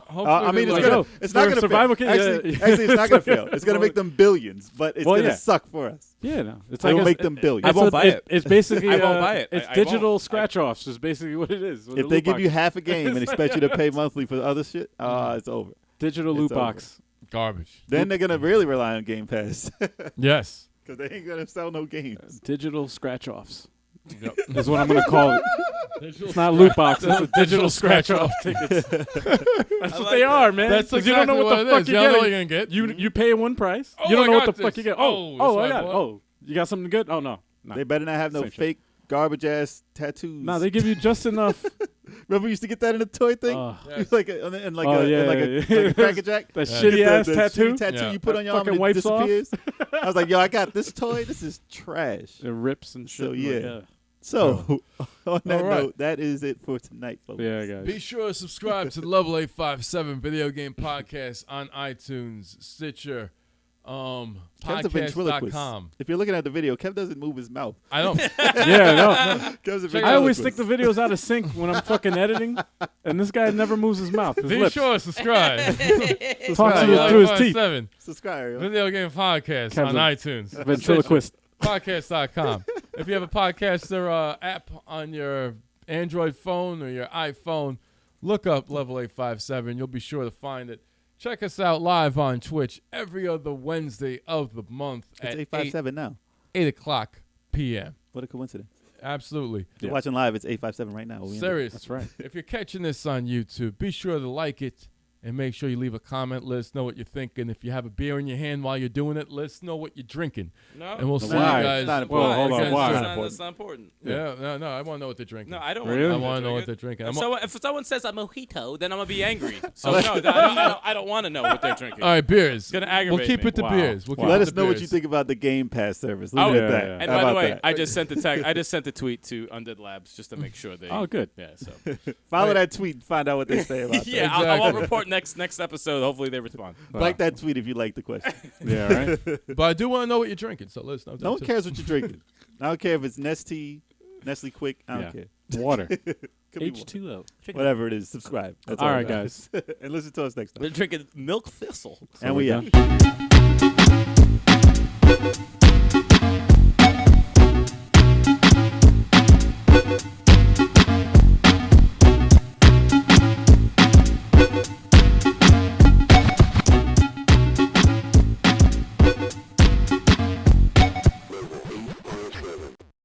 A: Hopefully
B: I mean,
A: they
B: it's
A: like-
B: gonna it's not
C: for a
B: gonna
C: survival
B: fail.
C: kit,
B: Actually,
C: yeah.
B: actually, it's not gonna fail. It's gonna make them billions, but it's
C: Well,
B: gonna
C: yeah.
B: suck for us.
C: Yeah, no. It's
B: It'll
C: like
B: make them billions.
D: I won't buy it.
C: It's basically.
D: I won't buy it.
C: It's
D: I
C: digital
D: won't.
C: scratch-offs. Is basically what it is. with
B: If
C: the
B: they
C: loot
B: give you
C: box.
B: half a game and expect you to pay monthly for the other shit, it's over.
C: digital
B: it's
C: loot
B: over.
C: box,
A: Garbage.
B: Then they're gonna really rely on Game Pass
A: Yes.
B: because they ain't gonna sell no games.
C: digital scratch-offs
A: Yep.
C: is what I'm gonna call it. It's not loot box. It's a digital scratch-off tickets. That's what
D: like
C: they
D: that.
C: are, man.
A: That's
C: 'Cause
A: exactly
C: you don't know what
A: it
C: the fuck
A: is.
C: you're
A: You don't know what
C: getting.
A: you're gonna get.
C: You pay one price.
A: Oh,
C: You don't
A: I
C: know what
A: got
C: the fuck
A: this.
C: you get.
A: Oh,
C: Oh,
A: that's
C: I
A: what I
C: got it.
A: bought.
C: Oh, you got something good? Oh no.
B: They better not have no
C: Same shit.
B: fake garbage ass tattoos.
C: No, they give you just enough.
B: Remember we used to get that in a toy thing?
A: Yes.
B: Like a Cracker Jack.
C: That shitty ass tattoo.
B: Shitty tattoo
A: Yeah.
B: you put
C: That
B: on your arm
C: fucking
B: and it
C: wipes off.
B: disappears. I was like, yo, I got this toy. This is trash.
C: It rips and shit.
B: So,
C: Like,
B: yeah. So, on that
A: All right.
B: note, that is it for tonight, folks.
C: Yeah, guys.
A: Be sure to subscribe to the Level 857 Video Game Podcast on iTunes, Stitcher,
B: Kev's a ventriloquist.
A: podcast.com.
B: If you're looking at the video, Kev doesn't move his mouth.
A: I don't.
C: Yeah, no.
B: Kev's a
C: I always
B: ventriloquist.
C: stick the videos out of sync when I'm fucking editing, and this guy never moves his mouth. His
A: Be
C: lips.
A: sure to subscribe.
C: Talks through his teeth.
A: 857
B: Subscribe. yo.
A: Video Game Podcast
C: Kev's
A: on
C: a
A: iTunes.
C: Ventriloquist.
A: Podcast.com. If you have a podcaster app on your Android phone or your iPhone, look up Level 857. You'll be sure to find it. Check us out live on Twitch every other Wednesday of the month
B: It's
A: at
B: 857 now.
A: 8 o'clock p.m.
B: What a coincidence.
A: Absolutely.
B: If you're
C: Yeah.
B: watching live, it's 857 right now.
A: Serious.
C: That's right.
A: If you're catching this on YouTube, be sure to like it and make sure you leave a comment. Let us know what you're thinking. If you have a beer in your hand while you're doing it, let us know what you're drinking.
D: No.
A: And we'll see
C: Why?
A: you guys.
B: It's not
C: Well,
B: important.
C: hold on.
A: Again,
C: Why?
A: soon.
D: That's not important.
A: Yeah, no, I want to know what they're drinking.
D: No, I don't
C: Really?
A: I
D: want
A: want to know what
D: to
A: they're drinking.
D: If someone says a mojito, then I'm gonna be angry. So no, I don't want to know what they're drinking.
A: All right, beers.
D: It's gonna aggravate
A: We'll keep
D: me.
A: it to
C: Wow.
A: beers. We'll
C: Wow.
A: keep
B: Let
A: it
B: us
A: to
B: know what
A: beers.
B: you think about the Game Pass service. Leave
D: Oh,
B: it at
C: yeah,
B: that.
C: yeah.
D: And
B: How
D: by the
B: about
D: way,
B: that?
D: I just sent the tweet to Undead Labs just to make sure they.
C: Oh, good.
D: Yeah. So.
B: Follow that tweet and find out what they say about
D: Yeah,
B: that.
D: I'll
A: Exactly.
D: report next episode. Hopefully they respond.
B: Like that tweet if you like the question.
C: Yeah, right?
A: But I do want to know what you're drinking, so let us know.
B: No one
A: too.
B: cares what you're drinking. I don't care if it's Nestea, Nestle Quick. I don't
C: Yeah.
B: care.
C: Water.
B: Could be
C: H2O.
B: whatever it is. Subscribe. That's
C: All
B: all
C: right,
B: that matters.
C: guys.
B: And listen to us next time.
D: They're drinking milk thistle.
B: And
C: we're
B: we
C: done.
B: out.